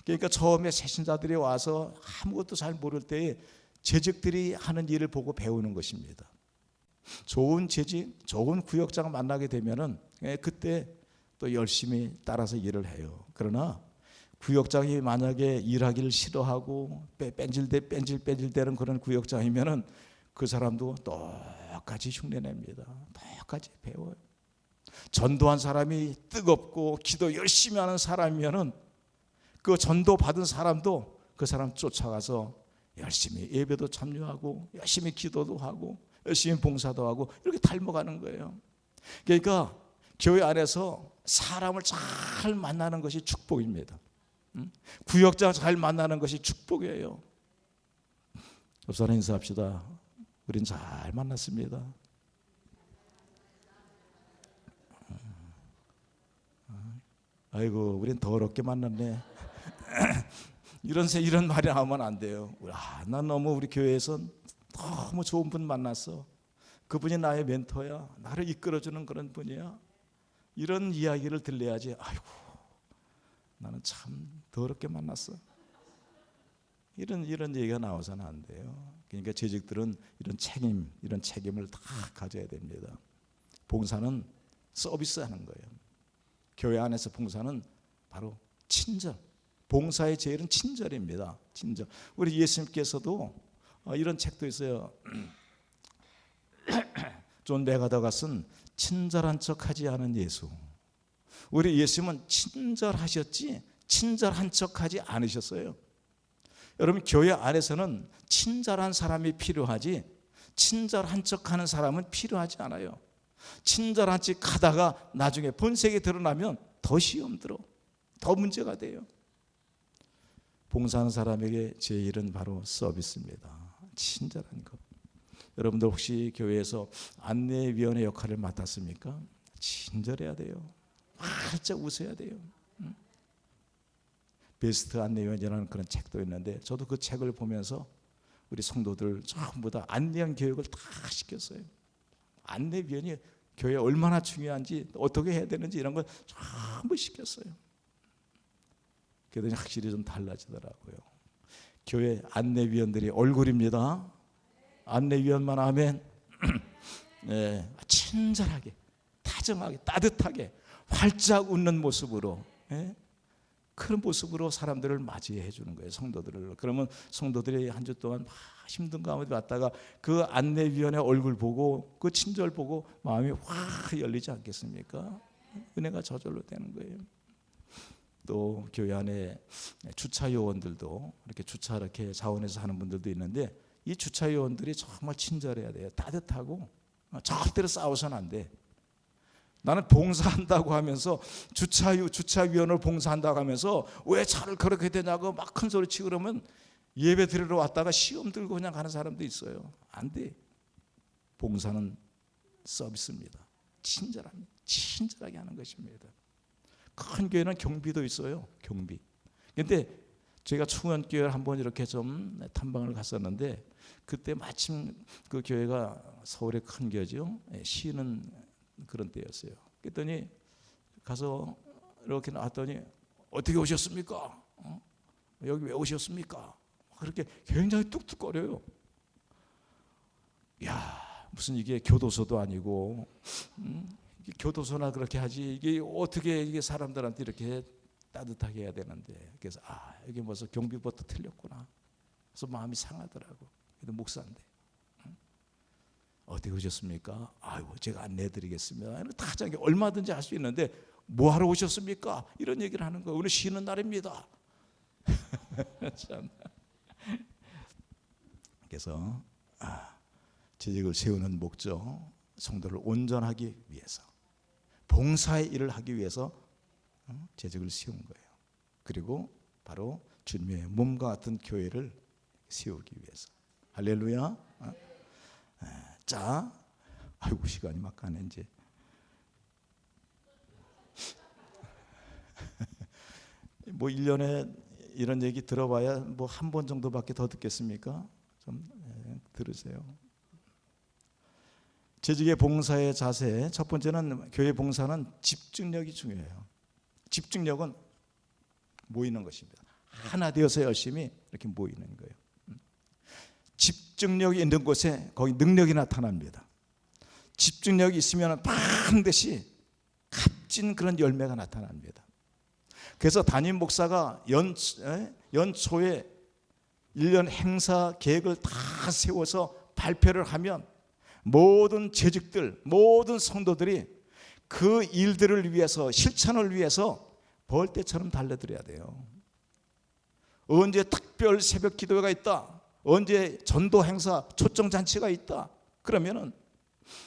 그러니까 처음에 새신자들이 와서 아무것도 잘 모를 때에 재직들이 하는 일을 보고 배우는 것입니다. 좋은 재직, 좋은 구역장을 만나게 되면은 그때 또 열심히 따라서 일을 해요. 그러나 구역장이 만약에 일하기를 싫어하고 뺀질대는 그런 구역장이면은 그 사람도 똑같이 흉내냅니다. 똑같이 배워요. 전도한 사람이 뜨겁고 기도 열심히 하는 사람이면은 그 전도 받은 사람도 그 사람 쫓아가서 열심히 예배도 참여하고 열심히 기도도 하고 열심히 봉사도 하고 이렇게 닮아가는 거예요. 그러니까 교회 안에서 사람을 잘 만나는 것이 축복입니다. 구역장 잘 만나는 것이 축복이에요. 옆사람 인사합시다. 우린 잘 만났습니다. 아이고, 우린 더럽게 만났네. 이런 말이 나오면 안 돼요. 난 너무 우리 교회에서 너무 좋은 분 만났어. 그분이 나의 멘토야. 나를 이끌어주는 그런 분이야. 이런 이야기를 들려야지. 아이고, 나는 참 더럽게 만났어. 이런 얘기가 나와서는 안 돼요. 그러니까 재직들은 이런 책임을 다 가져야 됩니다. 봉사는 서비스하는 거예요. 교회 안에서 봉사는 바로 친절. 봉사의 제일은 친절입니다. 친절. 우리 예수님께서도 이런 책도 있어요. 존 맥아더가 쓴 친절한 척하지 않은 예수. 우리 예수님은 친절하셨지 친절한 척하지 않으셨어요. 여러분, 교회 안에서는 친절한 사람이 필요하지 친절한 척하는 사람은 필요하지 않아요. 친절한 척 하다가 나중에 본색이 드러나면 더 시험 들어, 더 문제가 돼요. 봉사하는 사람에게 제일은 바로 서비스입니다. 친절한 것. 여러분들 혹시 교회에서 안내위원회 역할을 맡았습니까? 친절해야 돼요. 활짝 웃어야 돼요. 베스트 안내위원이라는 그런 책도 있는데 저도 그 책을 보면서 우리 성도들 전부 다 안내원 교육을 다 시켰어요. 안내위원이 교회에 얼마나 중요한지 어떻게 해야 되는지 이런 걸 전부 시켰어요. 그랬더니 확실히 좀 달라지더라고요. 교회 안내위원들이 얼굴입니다. 안내위원만 하면 네, 친절하게, 다정하게, 따뜻하게, 활짝 웃는 모습으로 그런 모습으로 사람들을 맞이해 주는 거예요. 성도들을. 그러면 성도들이 한 주 동안 막 힘든 가운데 왔다가 그 안내위원의 얼굴 보고 그 친절 보고 마음이 확 열리지 않겠습니까? 은혜가 저절로 되는 거예요. 또 교회 안에 주차 요원들도 이렇게 주차 이렇게 자원해서 하는 분들도 있는데 이 주차 요원들이 정말 친절해야 돼요. 따뜻하고 절대로 싸워서는 안 돼. 나는 봉사한다고 하면서 주차위원을 봉사한다고 하면서 왜 차를 그렇게 되냐고 막 큰 소리 치고 그러면 예배 드리러 왔다가 시험 들고 그냥 가는 사람도 있어요. 안 돼. 봉사는 서비스입니다. 친절하게 하는 것입니다. 큰 교회는 경비도 있어요. 경비. 근데 제가 충원교회를 한번 이렇게 좀 탐방을 갔었는데 그때 마침 그 교회가 서울의 큰 교회죠. 쉬는 그런 때였어요. 그랬더니 가서 이렇게 나왔더니 어떻게 오셨습니까? 여기 왜 오셨습니까? 그렇게 굉장히 뚝뚝거려요. 야, 무슨 이게 교도소도 아니고 교도소나 그렇게 하지 이게 어떻게 이게 사람들한테 이렇게 따뜻하게 해야 되는데 그래서 여기 벌써 경비부터 틀렸구나. 그래서 마음이 상하더라고. 그래도 목사인데 어떻게 오셨습니까? 아이고 제가 안내해드리겠습니다. 다 자기 얼마든지 할 수 있는데 뭐 하러 오셨습니까? 이런 얘기를 하는 거예요. 오늘 쉬는 날입니다. 참. 그래서 재직을 세우는 목적, 성도를 온전하기 위해서, 봉사의 일을 하기 위해서 재직을 세운 거예요. 그리고 바로 주님의 몸과 같은 교회를 세우기 위해서. 할렐루야. 자, 아이고 시간이 막 가네 이제. 뭐 1년에 이런 얘기 들어봐야 뭐 한 번 정도밖에 더 듣겠습니까? 좀 들으세요. 재직의 봉사의 자세, 첫 번째는 교회 봉사는 집중력이 중요해요. 집중력은 모이는 것입니다. 하나 되어서 열심히 이렇게 모이는 거예요. 집중력이 있는 곳에 거기 능력이 나타납니다. 집중력이 있으면 반드시 값진 그런 열매가 나타납니다. 그래서 담임 목사가 연초에 1년 행사 계획을 다 세워서 발표를 하면 모든 재직들, 모든 성도들이 그 일들을 위해서, 실천을 위해서 벌떼처럼 달려들어야 돼요. 언제 특별 새벽 기도회가 있다, 언제 전도 행사, 초청 잔치가 있다, 그러면은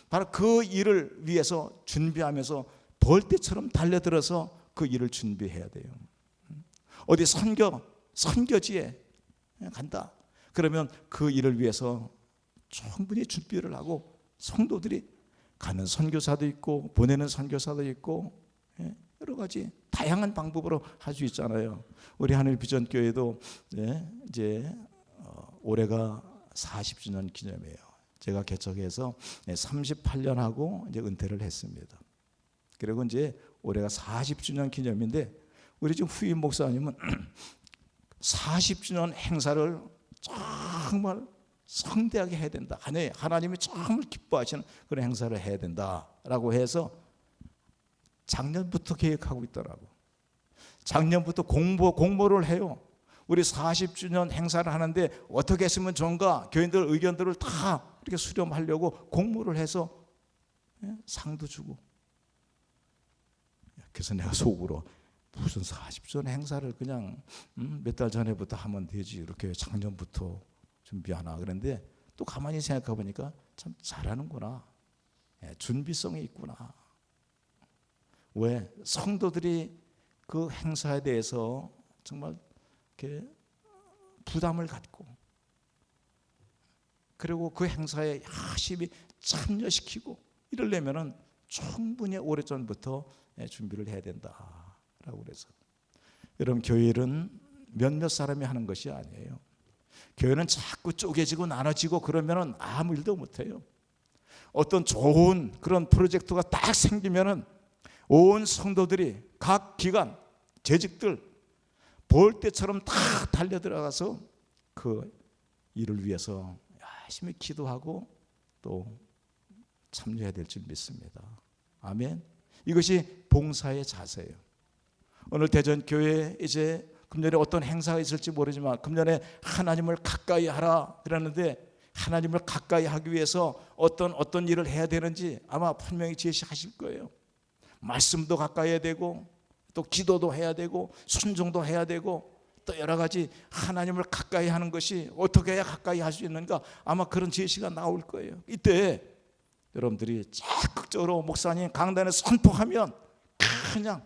바로 그 일을 위해서 준비하면서 벌떼처럼 달려들어서 그 일을 준비해야 돼요. 어디 선교지에 간다, 그러면 그 일을 위해서 충분히 준비를 하고, 성도들이 가는 선교사도 있고 보내는 선교사도 있고 여러 가지 다양한 방법으로 할 수 있잖아요. 우리 하늘 비전 교회도 이제 올해가 40주년 기념이에요. 제가 개척해서 38년 하고 이제 은퇴를 했습니다. 그리고 이제 올해가 40주년 기념인데, 우리 지금 후임 목사님은 40주년 행사를 정말 성대하게 해야 된다, 하나님이 정말 기뻐하시는 그런 행사를 해야 된다라고 해서 작년부터 계획하고 있더라고. 작년부터 공모를 해요. 우리 40주년 행사를 하는데 어떻게 했으면 좋은가, 교인들 의견들을 다 이렇게 수렴하려고 공모를 해서 상도 주고. 그래서 내가 속으로 무슨 40주년 행사를 그냥 몇 달 전에부터 하면 되지, 이렇게 작년부터 준비하나. 그런데 또 가만히 생각해 보니까 참 잘하는구나, 준비성이 있구나. 왜? 성도들이 그 행사에 대해서 정말 이렇게 부담을 갖고, 그리고 그 행사에 열심히 참여시키고 이러려면은 충분히 오래전부터 준비를 해야 된다라고 그래서, 여러분 교회는 몇몇 사람이 하는 것이 아니에요. 교회는 자꾸 쪼개지고 나눠지고 그러면은 아무 일도 못해요. 어떤 좋은 그런 프로젝트가 딱 생기면은 온 성도들이 각 기관, 재직들 벌떼처럼 다 달려들어가서 그 일을 위해서 열심히 기도하고 또 참여해야 될 줄 믿습니다. 아멘. 이것이 봉사의 자세예요. 오늘 대전교회 이제 금년에 어떤 행사가 있을지 모르지만 금년에 하나님을 가까이 하라 그러는데, 하나님을 가까이 하기 위해서 어떤 일을 해야 되는지 아마 분명히 제시하실 거예요. 말씀도 가까이 해야 되고, 또 기도도 해야 되고, 순종도 해야 되고, 또 여러 가지 하나님을 가까이 하는 것이 어떻게 해야 가까이 할 수 있는가, 아마 그런 제시가 나올 거예요. 이때 여러분들이 적극적으로 목사님 강단에 선포하면 그냥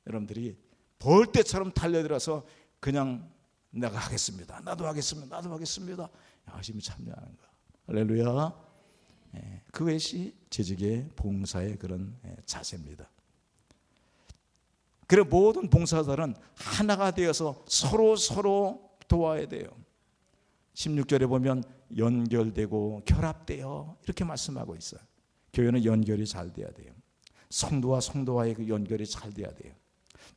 여러분들이 벌떼처럼 달려들어서 그냥 내가 하겠습니다, 나도 하겠습니다 열심히 참여하는 거. 할렐루야. 그것이 재직의 봉사의 그런 자세입니다. 그래 모든 봉사자들은 하나가 되어서 서로 도와야 돼요. 16절에 보면 연결되고 결합되어 이렇게 말씀하고 있어요. 교회는 연결이 잘 돼야 돼요. 성도와 성도와의 그 연결이 잘 돼야 돼요.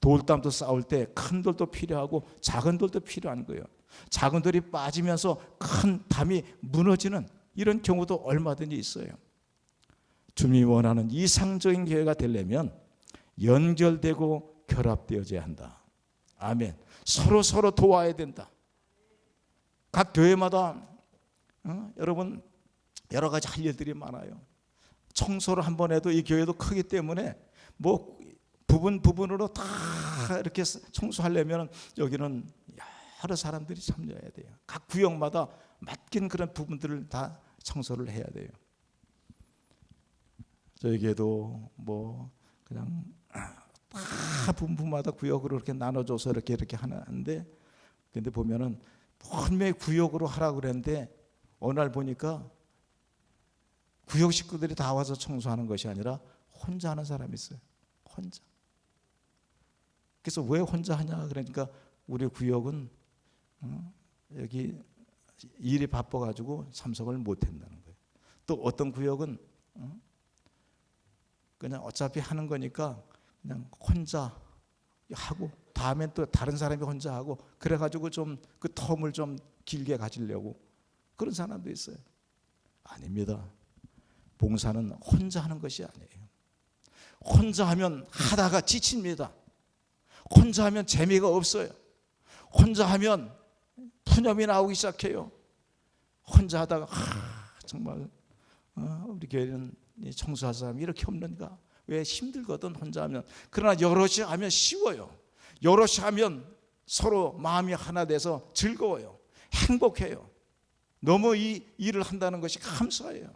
돌담도 싸울 때 큰 돌도 필요하고 작은 돌도 필요한 거예요. 작은 돌이 빠지면서 큰 담이 무너지는 이런 경우도 얼마든지 있어요. 주님이 원하는 이상적인 교회가 되려면 연결되고 결합되어져야 한다. 아멘. 서로 도와야 된다. 각 교회마다 여러분 여러 가지 할 일들이 많아요. 청소를 한 번 해도 이 교회도 크기 때문에 뭐 부분으로 다 이렇게 청소하려면 여기는 여러 사람들이 참여해야 돼요. 각 구역마다 맡긴 그런 부분들을 다 청소를 해야 돼요. 저희 교회도 뭐 그냥 다 분부마다 구역으로 이렇게 나눠줘서 이렇게 하는데, 근데 보면은 분명히 구역으로 하라고 그랬는데 어느 날 보니까 구역 식구들이 다 와서 청소하는 것이 아니라 혼자 하는 사람이 있어요. 혼자. 그래서 왜 혼자 하냐 그러니까 우리 구역은 여기 일이 바빠가지고 참석을 못 한다는 거예요. 또 어떤 구역은 그냥 어차피 하는 거니까 그냥 혼자 하고 다음엔 또 다른 사람이 혼자 하고 그래가지고 좀 그 텀을 좀 길게 가지려고 그런 사람도 있어요. 아닙니다. 봉사는 혼자 하는 것이 아니에요. 혼자 하면 하다가 지칩니다. 혼자 하면 재미가 없어요. 혼자 하면 푸념이 나오기 시작해요. 혼자 하다가 정말 우리 교회는 청소할 사람이 이렇게 없는가? 왜 힘들거든 혼자 하면. 그러나 여럿이 하면 쉬워요. 여럿이 하면 서로 마음이 하나 돼서 즐거워요. 행복해요. 너무 이 일을 한다는 것이 감사해요.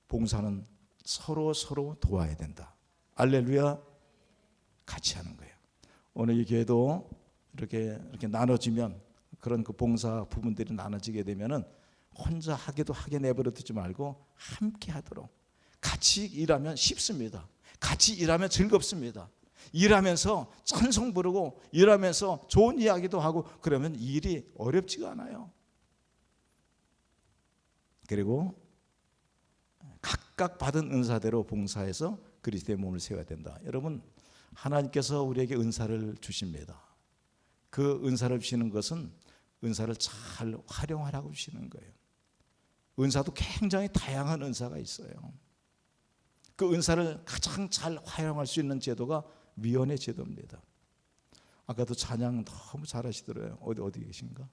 봉사는 서로 도와야 된다. 할렐루야. 같이 하는 거예요. 오늘 이 교회도 이렇게 나눠지면, 그런 그 봉사 부분들이 나눠지게 되면은 혼자 하게 내버려 두지 말고 함께 하도록. 같이 일하면 쉽습니다. 같이 일하면 즐겁습니다. 일하면서 찬송 부르고 일하면서 좋은 이야기도 하고 그러면 일이 어렵지가 않아요. 그리고 각각 받은 은사대로 봉사해서 그리스도의 몸을 세워야 된다. 여러분, 하나님께서 우리에게 은사를 주십니다. 그 은사를 주시는 것은 은사를 잘 활용하라고 주시는 거예요. 은사도 굉장히 다양한 은사가 있어요. 그 은사를 가장 잘 활용할 수 있는 제도가 위원회 제도입니다. 아까도 찬양 너무 잘하시더라고요. 어디 계신가?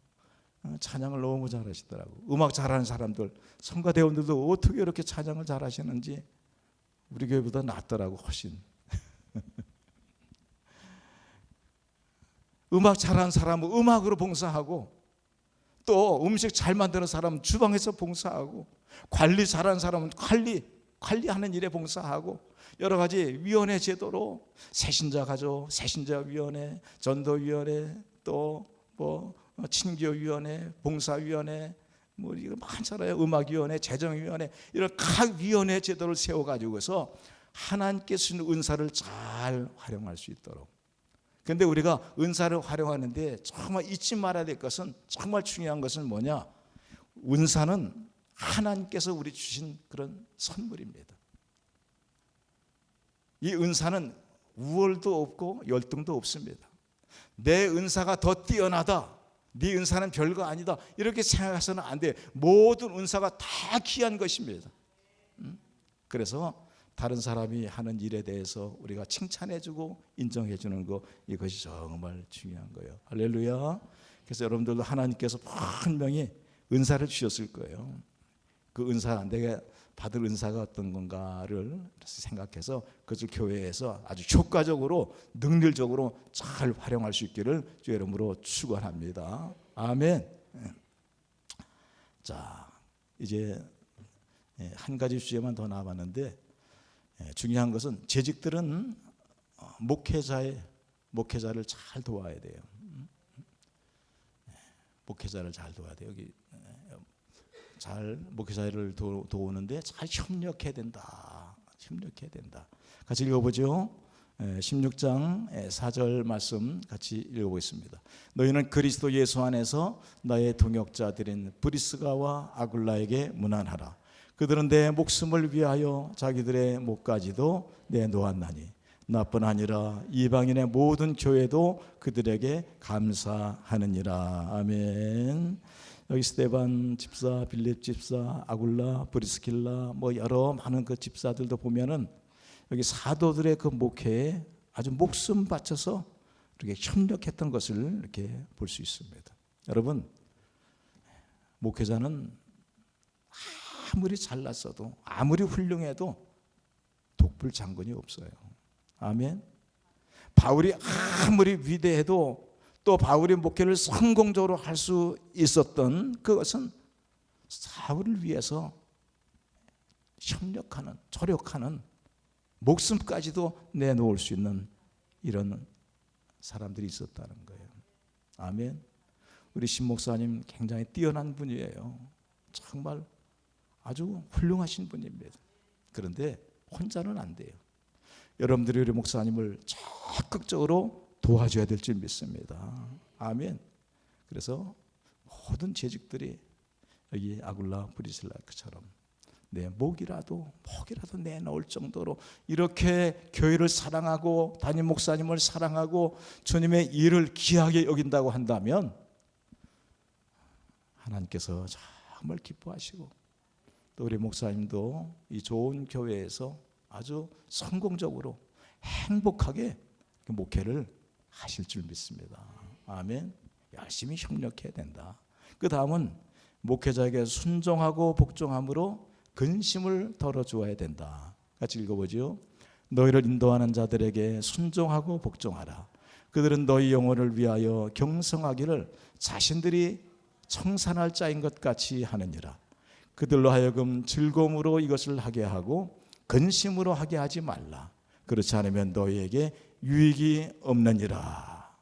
찬양을 너무 잘하시더라고. 음악 잘하는 사람들, 성가대원들도 어떻게 이렇게 찬양을 잘하시는지 우리 교회보다 낫더라고, 훨씬. 음악 잘하는 사람은 음악으로 봉사하고, 또 음식 잘 만드는 사람은 주방에서 봉사하고, 관리 잘하는 사람은 관리하는 일에 봉사하고, 여러 가지 위원회 제도로 새신자 가족, 새신자위원회, 전도위원회, 또 친교위원회, 봉사위원회, 이거 많잖아요. 음악위원회, 재정위원회, 이런 각 위원회 제도를 세워가지고서 하나님께 주신 은사를 잘 활용할 수 있도록. 그런데 우리가 은사를 활용하는데 정말 잊지 말아야 될 것은, 정말 중요한 것은 뭐냐? 은사는 하나님께서 우리 주신 그런 선물입니다. 이 은사는 우월도 없고 열등도 없습니다. 내 은사가 더 뛰어나다, 네 은사는 별거 아니다, 이렇게 생각해서는 안 돼. 모든 은사가 다 귀한 것입니다. 그래서 다른 사람이 하는 일에 대해서 우리가 칭찬해주고 인정해주는 거, 이것이 정말 중요한 거예요. 할렐루야. 그래서 여러분들도 하나님께서 분명히 은사를 주셨을 거예요. 그 은사, 내가 받을 은사가 어떤 건가를 생각해서 그것을 교회에서 아주 효과적으로, 능률적으로 잘 활용할 수 있기를 주의 이름으로 축원합니다. 아멘. 자, 이제 한 가지 주제만 더 남았는데, 중요한 것은 재직들은 목회자를 잘 도와야 돼요. 목회자를 잘 도와야 돼요. 여기 잘 목회자를 도우는데 잘 협력해야 된다. 협력해야 된다. 같이 읽어보죠. 16장 4절 말씀 같이 읽어보겠습니다. 너희는 그리스도 예수 안에서 나의 동역자들인 브리스가와 아굴라에게 문안하라. 그들은 내 목숨을 위하여 자기들의 목까지도 내놓았나니 나뿐 아니라 이방인의 모든 교회도 그들에게 감사하느니라. 아멘. 여기 스데반 집사, 빌립 집사, 아굴라, 브리스킬라, 여러 많은 그 집사들도 보면은 여기 사도들의 그 목회에 아주 목숨 바쳐서 이렇게 협력했던 것을 이렇게 볼 수 있습니다. 여러분, 목회자는 아무리 잘났어도, 아무리 훌륭해도 독불 장군이 없어요. 아멘. 바울이 아무리 위대해도, 또 바울의 목회를 성공적으로 할 수 있었던 그것은 사울을 위해서 협력하는, 조력하는, 목숨까지도 내놓을 수 있는 이런 사람들이 있었다는 거예요. 아멘. 우리 신 목사님 굉장히 뛰어난 분이에요. 정말 아주 훌륭하신 분입니다. 그런데 혼자는 안 돼요. 여러분들이 우리 목사님을 적극적으로 도와줘야 될 줄 믿습니다. 아멘. 그래서 모든 재직들이 여기 아굴라 브리슬라처럼 내 목이라도 내놓을 정도로 이렇게 교회를 사랑하고 담임 목사님을 사랑하고 주님의 일을 귀하게 여긴다고 한다면 하나님께서 정말 기뻐하시고, 또 우리 목사님도 이 좋은 교회에서 아주 성공적으로 행복하게 목회를 하실 줄 믿습니다. 아멘. 열심히 협력해야 된다. 그 다음은 목회자에게 순종하고 복종함으로 근심을 덜어주어야 된다. 같이 읽어보죠. 너희를 인도하는 자들에게 순종하고 복종하라. 그들은 너희 영혼을 위하여 경성하기를 자신들이 청산할 자인 것 같이 하느니라. 그들로 하여금 즐거움으로 이것을 하게 하고 근심으로 하게 하지 말라. 그렇지 않으면 너희에게 유익이 없느니라.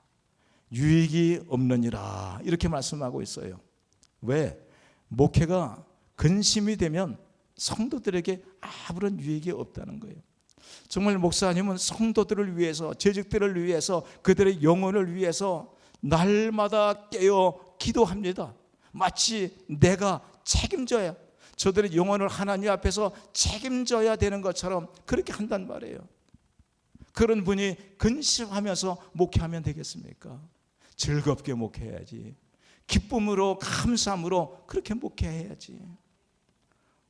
유익이 없느니라. 이렇게 말씀하고 있어요. 왜? 목회가 근심이 되면 성도들에게 아무런 유익이 없다는 거예요. 정말 목사님은 성도들을 위해서, 재직들을 위해서, 그들의 영혼을 위해서 날마다 깨어 기도합니다. 마치 내가 책임져야, 저들의 영혼을 하나님 앞에서 책임져야 되는 것처럼 그렇게 한단 말이에요. 그런 분이 근심하면서 목회하면 되겠습니까? 즐겁게 목회해야지. 기쁨으로, 감사함으로 그렇게 목회해야지.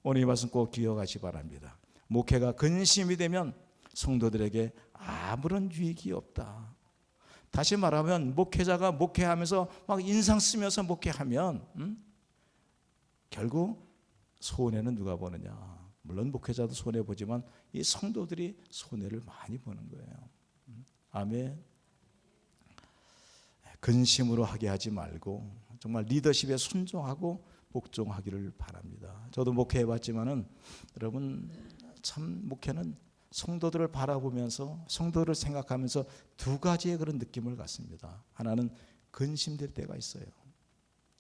오늘 이 말씀 꼭 기억하시 바랍니다. 목회가 근심이 되면 성도들에게 아무런 유익이 없다. 다시 말하면 목회자가 목회하면서 막 인상 쓰면서 목회하면 결국 손해는 누가 보느냐? 물론 목회자도 손해 보지만 이 성도들이 손해를 많이 보는 거예요. 아멘. 근심으로 하게 하지 말고 정말 리더십에 순종하고 복종하기를 바랍니다. 저도 목회해봤지만은 여러분 참 목회는 성도들을 바라보면서 성도를 생각하면서 두 가지의 그런 느낌을 갖습니다. 하나는 근심될 때가 있어요.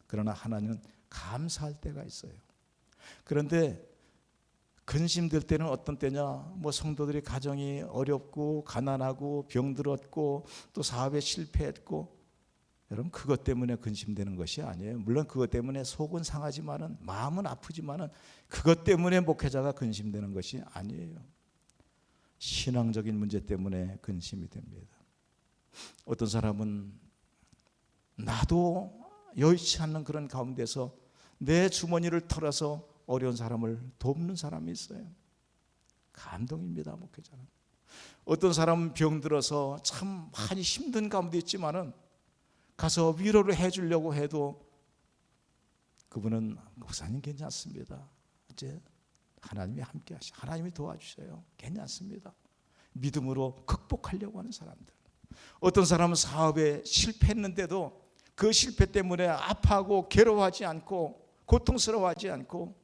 그러나 하나는 감사할 때가 있어요. 그런데 근심될 때는 어떤 때냐? 뭐 성도들이 가정이 어렵고 가난하고 병들었고 또 사업에 실패했고, 여러분 그것 때문에 근심되는 것이 아니에요. 물론 그것 때문에 속은 상하지만은 마음은 아프지만은 그것 때문에 목회자가 근심되는 것이 아니에요. 신앙적인 문제 때문에 근심이 됩니다. 어떤 사람은 나도 여의치 않는 그런 가운데서 내 주머니를 털어서 어려운 사람을 돕는 사람이 있어요. 감동입니다, 목회자는. 어떤 사람은 병들어서 참 많이 힘든 가운데 있지만은 가서 위로를 해주려고 해도 그분은 목사님 괜찮습니다. 이제 하나님이 함께 하시, 하나님이 도와주셔요. 괜찮습니다. 믿음으로 극복하려고 하는 사람들. 어떤 사람은 사업에 실패했는데도 그 실패 때문에 아파하고 괴로워하지 않고 고통스러워하지 않고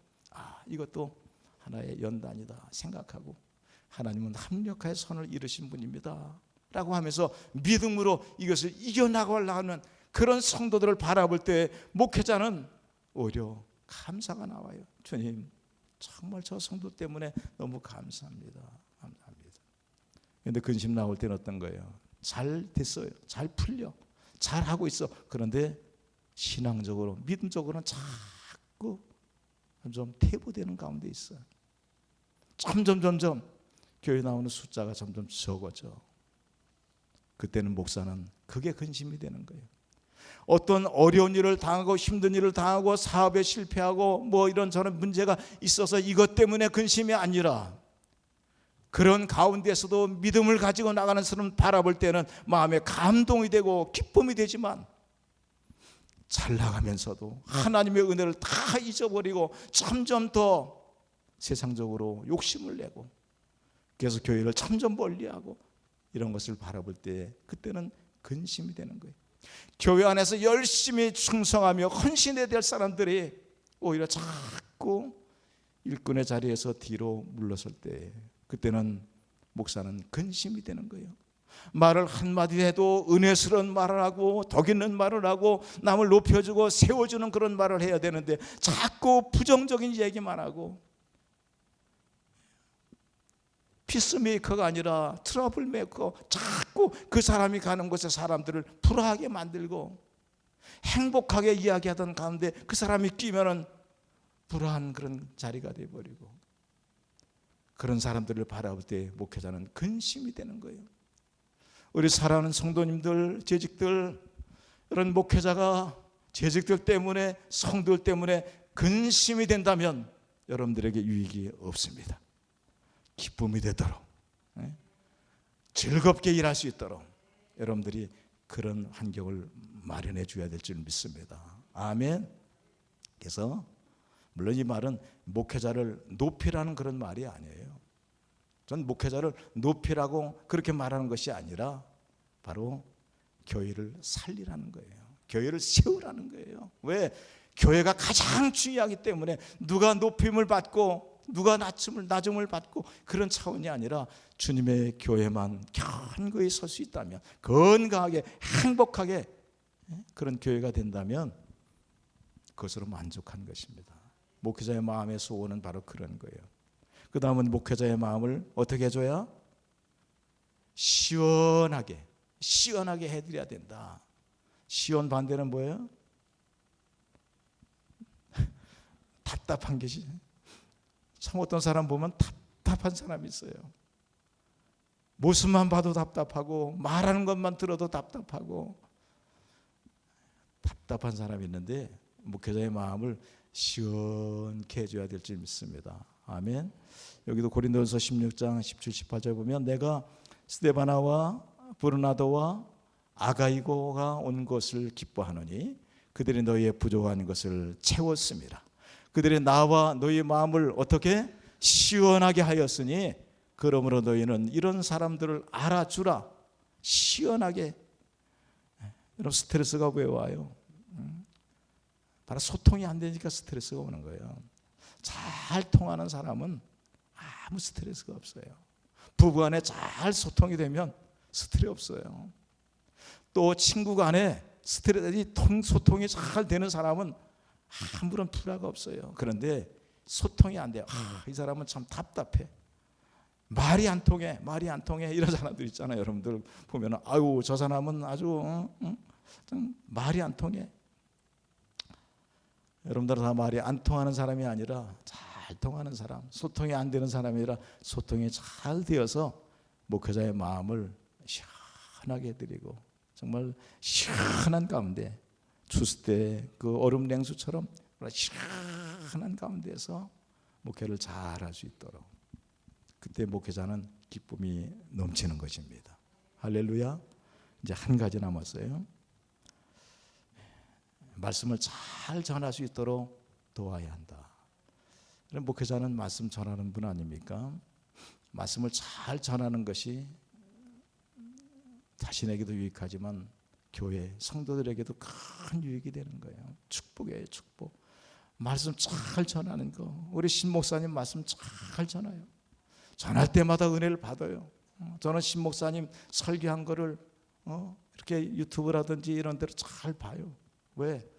이것도 하나의 연단이다 생각하고 하나님은 합력하여 선을 이루신 분입니다 라고 하면서 믿음으로 이것을 이겨나가려고 하는 그런 성도들을 바라볼 때 목회자는 오히려 감사가 나와요. 주님 정말 저 성도 때문에 너무 감사합니다. 감사합니다. 그런데 근심 나올 때는 어떤 거예요? 잘 됐어요. 잘 풀려. 잘 하고 있어. 그런데 신앙적으로 믿음적으로는 자꾸 좀 퇴보되는 가운데 있어요. 점점 교회 나오는 숫자가 점점 적어져. 그때는 목사는 그게 근심이 되는 거예요. 어떤 어려운 일을 당하고 힘든 일을 당하고 사업에 실패하고 뭐 이런저런 문제가 있어서 이것 때문에 근심이 아니라 그런 가운데서도 믿음을 가지고 나가는 사람을 바라볼 때는 마음에 감동이 되고 기쁨이 되지만 잘 나가면서도 하나님의 은혜를 다 잊어버리고 점점 더 세상적으로 욕심을 내고 그래서 교회를 점점 멀리하고 이런 것을 바라볼 때 그때는 근심이 되는 거예요. 교회 안에서 열심히 충성하며 헌신해야 될 사람들이 오히려 자꾸 일꾼의 자리에서 뒤로 물러설 때 그때는 목사는 근심이 되는 거예요. 말을 한마디 해도 은혜스러운 말을 하고 덕 있는 말을 하고 남을 높여주고 세워주는 그런 말을 해야 되는데 자꾸 부정적인 얘기만 하고 피스메이커가 아니라 트러블 메이커, 자꾸 그 사람이 가는 곳에 사람들을 불화하게 만들고 행복하게 이야기하던 가운데 그 사람이 끼면은 불화한 그런 자리가 되어버리고 그런 사람들을 바라볼 때 목회자는 근심이 되는 거예요. 우리 사랑하는 성도님들, 재직들, 이런 목회자가 재직들 때문에 성도들 때문에 근심이 된다면 여러분들에게 유익이 없습니다. 기쁨이 되도록 즐겁게 일할 수 있도록 여러분들이 그런 환경을 마련해 줘야 될 줄 믿습니다. 아멘. 그래서 물론 이 말은 목회자를 높이라는 그런 말이 아니에요. 전 목회자를 높이라고 그렇게 말하는 것이 아니라 바로 교회를 살리라는 거예요. 교회를 세우라는 거예요. 왜? 교회가 가장 중요하기 때문에 누가 높임을 받고 누가 낮음을 받고 그런 차원이 아니라 주님의 교회만 견고히 설 수 있다면, 건강하게 행복하게 그런 교회가 된다면 그것으로 만족한 것입니다. 목회자의 마음의 소원은 바로 그런 거예요. 그 다음은 목회자의 마음을 어떻게 해줘야? 시원하게 해드려야 된다. 시원 반대는 뭐예요? 답답한 것이. 참 어떤 사람 보면 답답한 사람이 있어요. 모습만 봐도 답답하고 말하는 것만 들어도 답답하고 답답한 사람이 있는데 목회자의 마음을 시원케 해줘야 될 줄 믿습니다. 아멘. 여기도 고린도전서 16장 17, 18절 보면 내가 스데바나와 브르나도와 아가이고가 온 것을 기뻐하노니 그들이 너희의 부족한 것을 채웠습니다. 그들이 나와 너희의 마음을 어떻게 시원하게 하였으니 그러므로 너희는 이런 사람들을 알아주라. 시원하게. 여러분 스트레스가 왜 와요? 바로 소통이 안 되니까 스트레스가 오는 거예요. 잘 통하는 사람은 아무 스트레스가 없어요. 부부간에 잘 소통이 되면 스트레스 없어요. 또 친구 간에 소통이 잘 되는 사람은 아무런 불화가 없어요. 그런데 소통이 안 돼요. 이 사람은 참 답답해. 말이 안 통해 이런 사람들 있잖아요. 여러분들 보면 아유 저 사람은 아주 좀 말이 안 통해. 여러분들 다 말이 안 통하는 사람이 아니라 잘 통하는 사람, 소통이 안 되는 사람이 아니라 소통이 잘 되어서 목회자의 마음을 시원하게 해드리고 정말 시원한 가운데 추수 때 그 얼음 냉수처럼 시원한 가운데서 목회를 잘할 수 있도록, 그때 목회자는 기쁨이 넘치는 것입니다. 할렐루야. 이제 한 가지 남았어요. 말씀을 잘 전할 수 있도록 도와야 한다. 목회자는 말씀 전하는 분 아닙니까? 말씀을 잘 전하는 것이 자신에게도 유익하지만 교회 성도들에게도 큰 유익이 되는 거예요. 축복이에요, 축복. 말씀 잘 전하는 거. 우리 신 목사님 말씀 잘 전해요. 전할 때마다 은혜를 받아요. 저는 신 목사님 설교한 거를 이렇게 유튜브라든지 이런 데로 잘 봐요. 왜?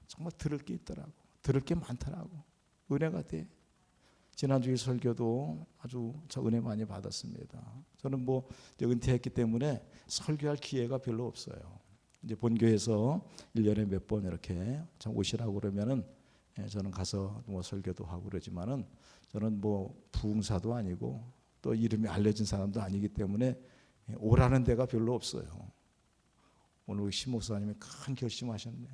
정말 들을 게 있더라고. 들을 게 많더라고. 은혜가 돼. 지난주에 설교도 아주 저 은혜 많이 받았습니다. 저는 뭐 은퇴했기 때문에 설교할 기회가 별로 없어요. 이제 본교에서 1년에 몇 번 이렇게 오시라고 그러면은 저는 가서 뭐 설교도 하고 그러지만은 저는 뭐 부흥사도 아니고 또 이름이 알려진 사람도 아니기 때문에 오라는 데가 별로 없어요. 오늘 우리 신 목사님이 큰 결심하셨네.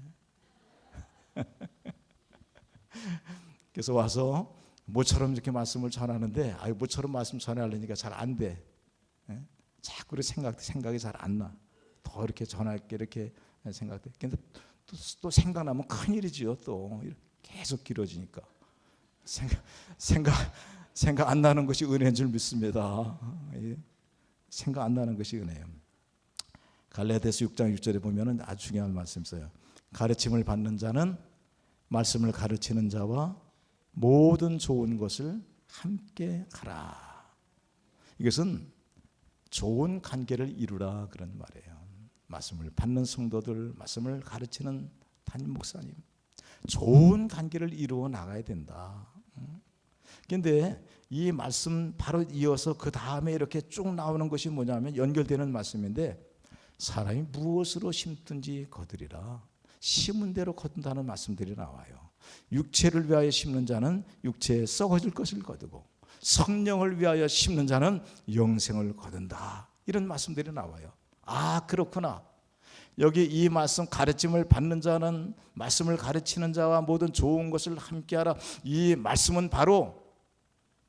그래서 와서 모처럼 이렇게 말씀을 전하는데 모처럼 말씀 전하려니까 잘 안 돼. 자꾸 생각이 잘 안 나. 더 이렇게 전할게 이렇게 생각돼. 근데 또 생각나면 큰일이지요. 또 계속 길어지니까 생각 안 나는 것이 은혜인 줄 믿습니다. 생각 안 나는 것이 은혜예요. 갈라디아서 6장 6절에 보면은 아주 중요한 말씀 있어요. 가르침을 받는 자는 말씀을 가르치는 자와 모든 좋은 것을 함께 하라. 이것은 좋은 관계를 이루라 그런 말이에요. 말씀을 받는 성도들, 말씀을 가르치는 담임 목사님, 좋은 관계를 이루어 나가야 된다. 그런데 이 말씀 바로 이어서 그 다음에 이렇게 쭉 나오는 것이 뭐냐면 연결되는 말씀인데 사람이 무엇으로 심든지 거두리라. 심은 대로 거둔다는 말씀들이 나와요. 육체를 위하여 심는 자는 육체에 썩어질 것을 거두고 성령을 위하여 심는 자는 영생을 거둔다. 이런 말씀들이 나와요. 아 그렇구나. 여기 이 말씀 가르침을 받는 자는 말씀을 가르치는 자와 모든 좋은 것을 함께하라. 이 말씀은 바로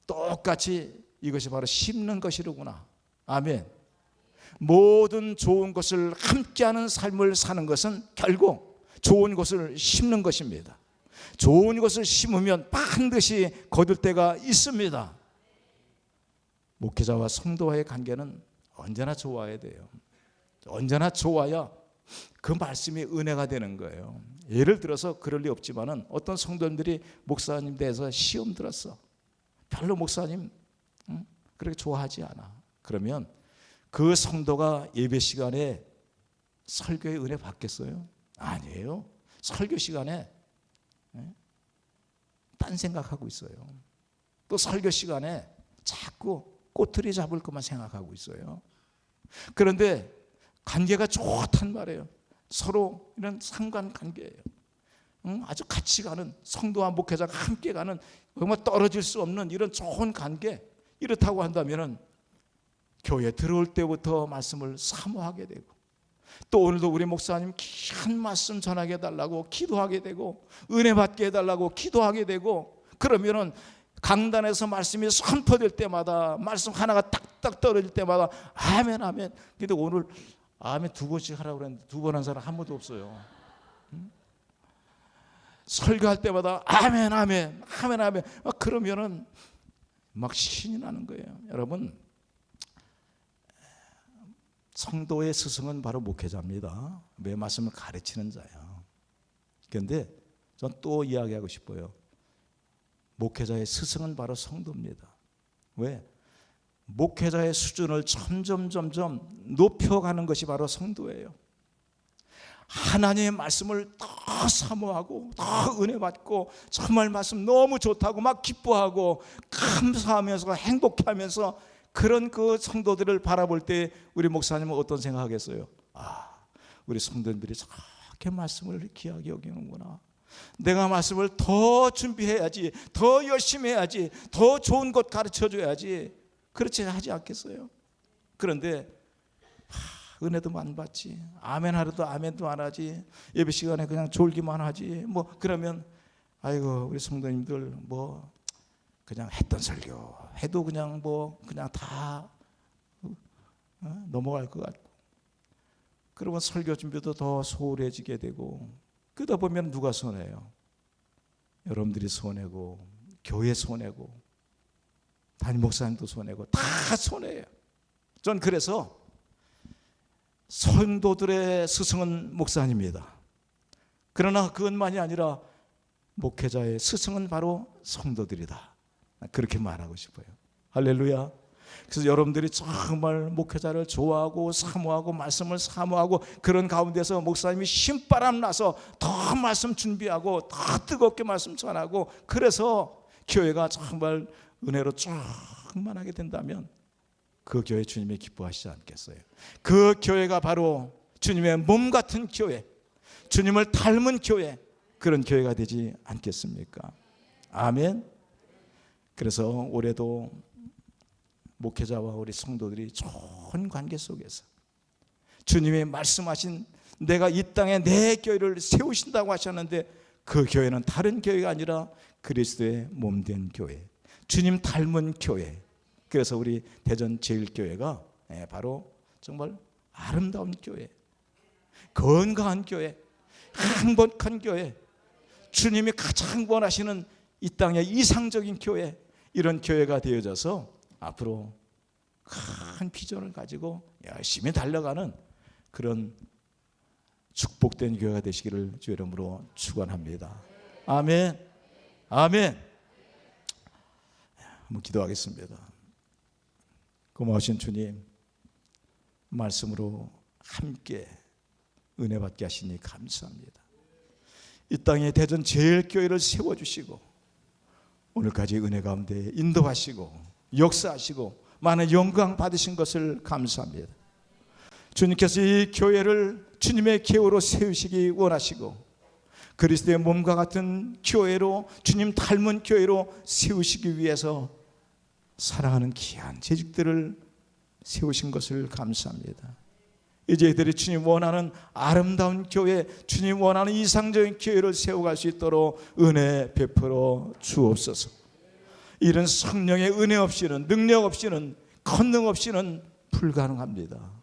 똑같이 이것이 바로 심는 것이로구나. 아멘. 모든 좋은 것을 함께하는 삶을 사는 것은 결국 좋은 것을 심는 것입니다. 좋은 것을 심으면 반드시 거둘 때가 있습니다. 목회자와 성도와의 관계는 언제나 좋아야 돼요. 언제나 좋아야 그 말씀이 은혜가 되는 거예요. 예를 들어서 그럴 리 없지만은 어떤 성도님들이 목사님 대해서 시험 들었어. 별로 목사님 그렇게 좋아하지 않아. 그러면 그 성도가 예배 시간에 설교의 은혜 받겠어요? 아니에요. 설교 시간에 딴 생각하고 있어요. 또 설교 시간에 자꾸 꼬투리 잡을 것만 생각하고 있어요. 그런데 관계가 좋단 말이에요. 서로 이런 상관관계예요. 아주 같이 가는, 성도와 목회자가 함께 가는, 정말 떨어질 수 없는 이런 좋은 관계. 이렇다고 한다면 교회 들어올 때부터 말씀을 사모하게 되고, 또 오늘도 우리 목사님 귀한 말씀 전하게 해달라고 기도하게 되고, 은혜 받게 해달라고 기도하게 되고, 그러면은 강단에서 말씀이 선포될 때마다, 말씀 하나가 딱딱 떨어질 때마다 아멘 아멘. 근데 오늘 아멘 2번씩 하라고 그랬는데 2번 한 사람 한 번도 없어요. 설교할 때마다 아멘 아멘 아멘 아멘. 그러면은 막 신이 나는 거예요. 여러분, 성도의 스승은 바로 목회자입니다. 매 말씀을 가르치는 자야. 그런데 전 또 이야기하고 싶어요. 목회자의 스승은 바로 성도입니다. 왜? 목회자의 수준을 점점 높여가는 것이 바로 성도예요. 하나님의 말씀을 더 사모하고 더 은혜 받고, 정말 말씀 너무 좋다고 막 기뻐하고 감사하면서 행복해하면서 그런 그 성도들을 바라볼 때 우리 목사님은 어떤 생각하겠어요? 우리 성도들이 저렇게 말씀을 귀하게 여기는구나. 내가 말씀을 더 준비해야지, 더 열심히 해야지, 더 좋은 것 가르쳐줘야지. 그렇지 하지 않겠어요? 그런데 은혜도 안 받지, 아멘 하려도 아멘도 안 하지, 예배 시간에 그냥 졸기만 하지. 뭐 그러면 아이고 우리 성도님들 뭐 그냥 했던 설교 해도 그냥 뭐 그냥 다 넘어갈 것 같고, 그러면 설교 준비도 더 소홀해지게 되고, 그러다 보면 누가 손해요? 여러분들이 손해고, 교회 손해고, 담임 목사님도 손해고, 다 손해예요. 전 그래서 성도들의 스승은 목사님입니다. 그러나 그것만이 아니라 목회자의 스승은 바로 성도들이다. 그렇게 말하고 싶어요. 할렐루야. 그래서 여러분들이 정말 목회자를 좋아하고 사모하고 말씀을 사모하고, 그런 가운데서 목사님이 신바람 나서 더 말씀 준비하고 더 뜨겁게 말씀 전하고, 그래서 교회가 정말 은혜로 충만하게 된다면 그 교회 주님이 기뻐하시지 않겠어요? 그 교회가 바로 주님의 몸 같은 교회, 주님을 닮은 교회, 그런 교회가 되지 않겠습니까? 아멘. 그래서 올해도 목회자와 우리 성도들이 좋은 관계 속에서 주님이 말씀하신, 내가 이 땅에 내 교회를 세우신다고 하셨는데, 그 교회는 다른 교회가 아니라 그리스도의 몸된 교회, 주님 닮은 교회. 그래서 우리 대전 제일교회가 바로 정말 아름다운 교회, 건강한 교회, 행복한 교회, 주님이 가장 원하시는 이 땅의 이상적인 교회, 이런 교회가 되어져서 앞으로 큰 비전을 가지고 열심히 달려가는 그런 축복된 교회가 되시기를 주의 이름으로 축원합니다. 아멘. 아멘. 한번 기도하겠습니다. 고마우신 주님, 말씀으로 함께 은혜 받게 하시니 감사합니다. 이 땅에 대전 제일교회를 세워주시고 오늘까지 은혜 가운데 인도하시고 역사하시고 많은 영광 받으신 것을 감사합니다. 주님께서 이 교회를 주님의 교회로 세우시기 원하시고, 그리스도의 몸과 같은 교회로, 주님 닮은 교회로 세우시기 위해서 사랑하는 귀한 재직들을 세우신 것을 감사합니다. 이제 이들이 주님 원하는 아름다운 교회, 주님 원하는 이상적인 교회를 세워갈 수 있도록 은혜 베풀어 주옵소서. 이런 성령의 은혜 없이는, 능력 없이는, 권능 없이는 불가능합니다.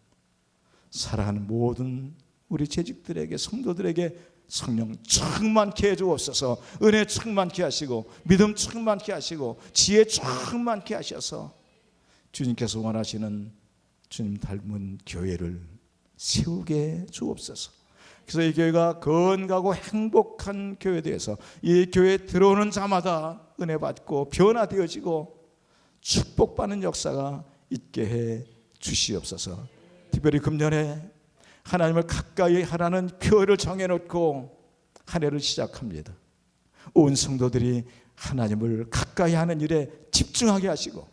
사랑하는 모든 우리 재직들에게, 성도들에게 성령 충만케 해주옵소서. 은혜 충만케 하시고 믿음 충만케 하시고 지혜 충만케 하셔서 주님께서 원하시는 주님 닮은 교회를 세우게 주옵소서. 그래서 이 교회가 건강하고 행복한 교회에 대해서 이 교회에 들어오는 자마다 은혜 받고 변화되어지고 축복받는 역사가 있게 해 주시옵소서. 특별히 금년에 하나님을 가까이 하라는 표를 정해놓고 한 해를 시작합니다. 온 성도들이 하나님을 가까이 하는 일에 집중하게 하시고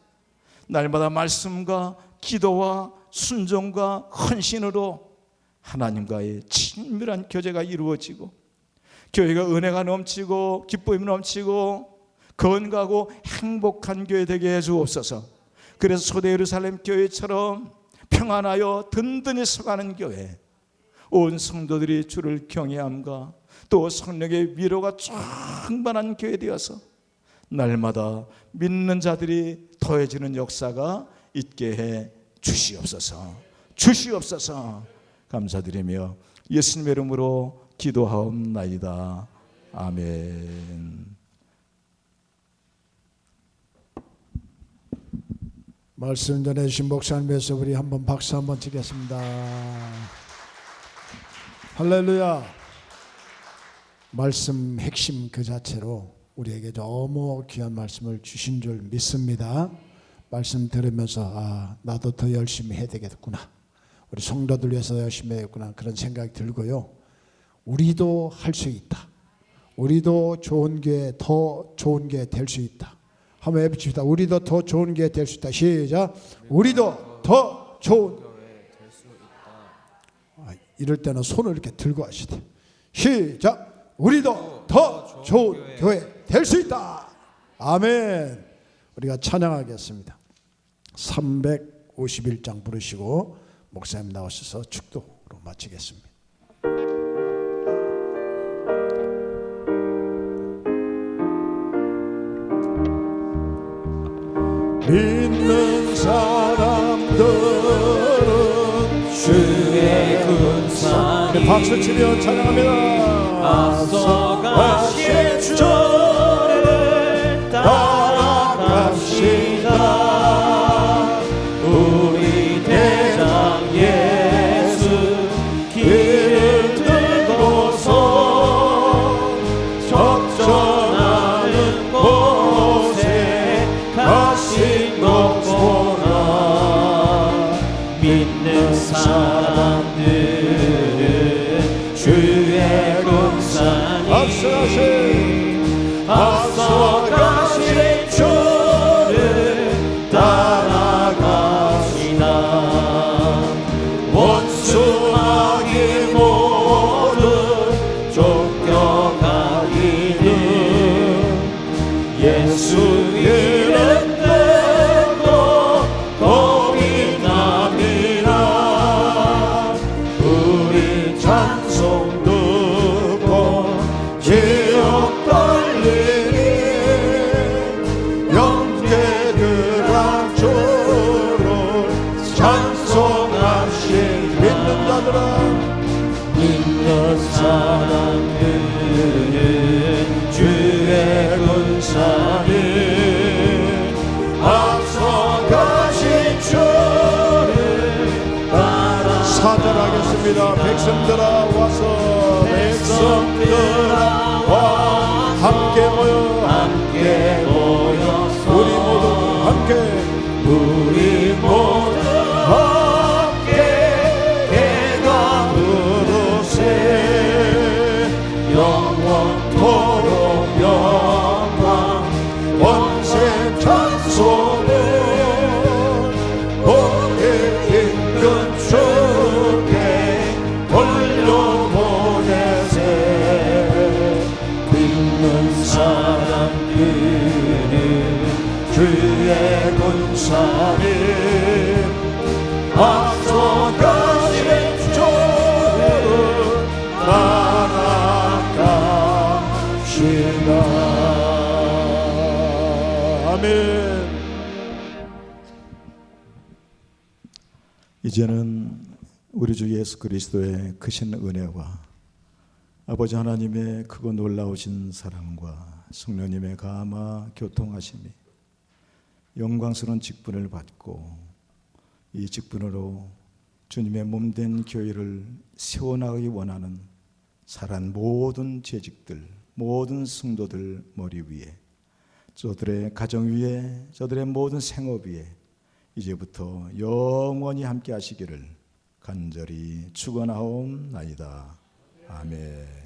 날마다 말씀과 기도와 순종과 헌신으로 하나님과의 친밀한 교제가 이루어지고 교회가 은혜가 넘치고 기쁨이 넘치고 건강하고 행복한 교회 되게 해 주옵소서. 그래서 초대 예루살렘 교회처럼 평안하여 든든히 서가는 교회, 온 성도들이 주를 경외함과 또 성령의 위로가 충만한 교회 되어서 날마다 믿는 자들이 더해지는 역사가 있게 해 주시옵소서. 주시옵소서. 감사드리며 예수님의 이름으로 기도하옵나이다. 아멘. 말씀 전해주신 목사님 위해서 우리 한번 박수 한번 치겠습니다. 할렐루야. 말씀 핵심 그 자체로 우리에게 너무 귀한 말씀을 주신 줄 믿습니다. 말씀 들으면서 나도 더 열심히 해야 되겠구나, 우리 성도들 위해서 열심히 해야겠구나, 그런 생각이 들고요. 우리도 할 수 있다. 우리도 좋은 교회, 더 좋은 교회 될 수 있다. 한번 해봅시다. 우리도 더 좋은 교회 될 수 있다. 시작. 우리도 더 좋은 교회 될 수 있다. 이럴 때는 손을 이렇게 들고 하시대. 시작. 우리도 더 좋은 교회 될 수 있다. 아멘. 우리가 찬양하겠습니다. 351장 부르시고 목사님 나오셔서 축도로 마치겠습니다. 믿는 사람들은 주의 군사니 박수 치며 찬양합니다. 앞서가실 주를 따라갑시다. 우리 대장 예수 길을 들고서 적절하는 곳에 가신 것 보라. 믿는 사람들은 주의 군사니 앞서가실 주를 따라갑시다. 원수마귀 모두 쫓겨가기는 예수 이름 들고 겁이 납니다. 우리 찬송 듣고 지옥 떨리니 영계들아 주를 찬송하시. 믿는 자들아, 믿는 사람들은 주의 군사를 앞서가신 주를 따라. 사절하겠습니다. 백성들아 와서, 백성들아 와 함께 모여 우리 모두 함께 해가 부르세. 영원토록 영광 원세 찬송을 우리 인근 주께 돌려보내세. 믿는 사람들은 주의 군사를 앞서가신 주를 따라갑시다. 아멘. 이제는 우리 주 예수 그리스도의 크신 은혜와 아버지 하나님의 크고 놀라우신 사랑과 성령님의 감화 교통하심이 영광스러운 직분을 받고 이 직분으로 주님의 몸된 교회를 세워나가기 원하는 살한 모든 재직들, 모든 성도들 머리 위에, 저들의 가정 위에, 저들의 모든 생업 위에 이제부터 영원히 함께 하시기를 간절히 축원하옵나이다. 아멘.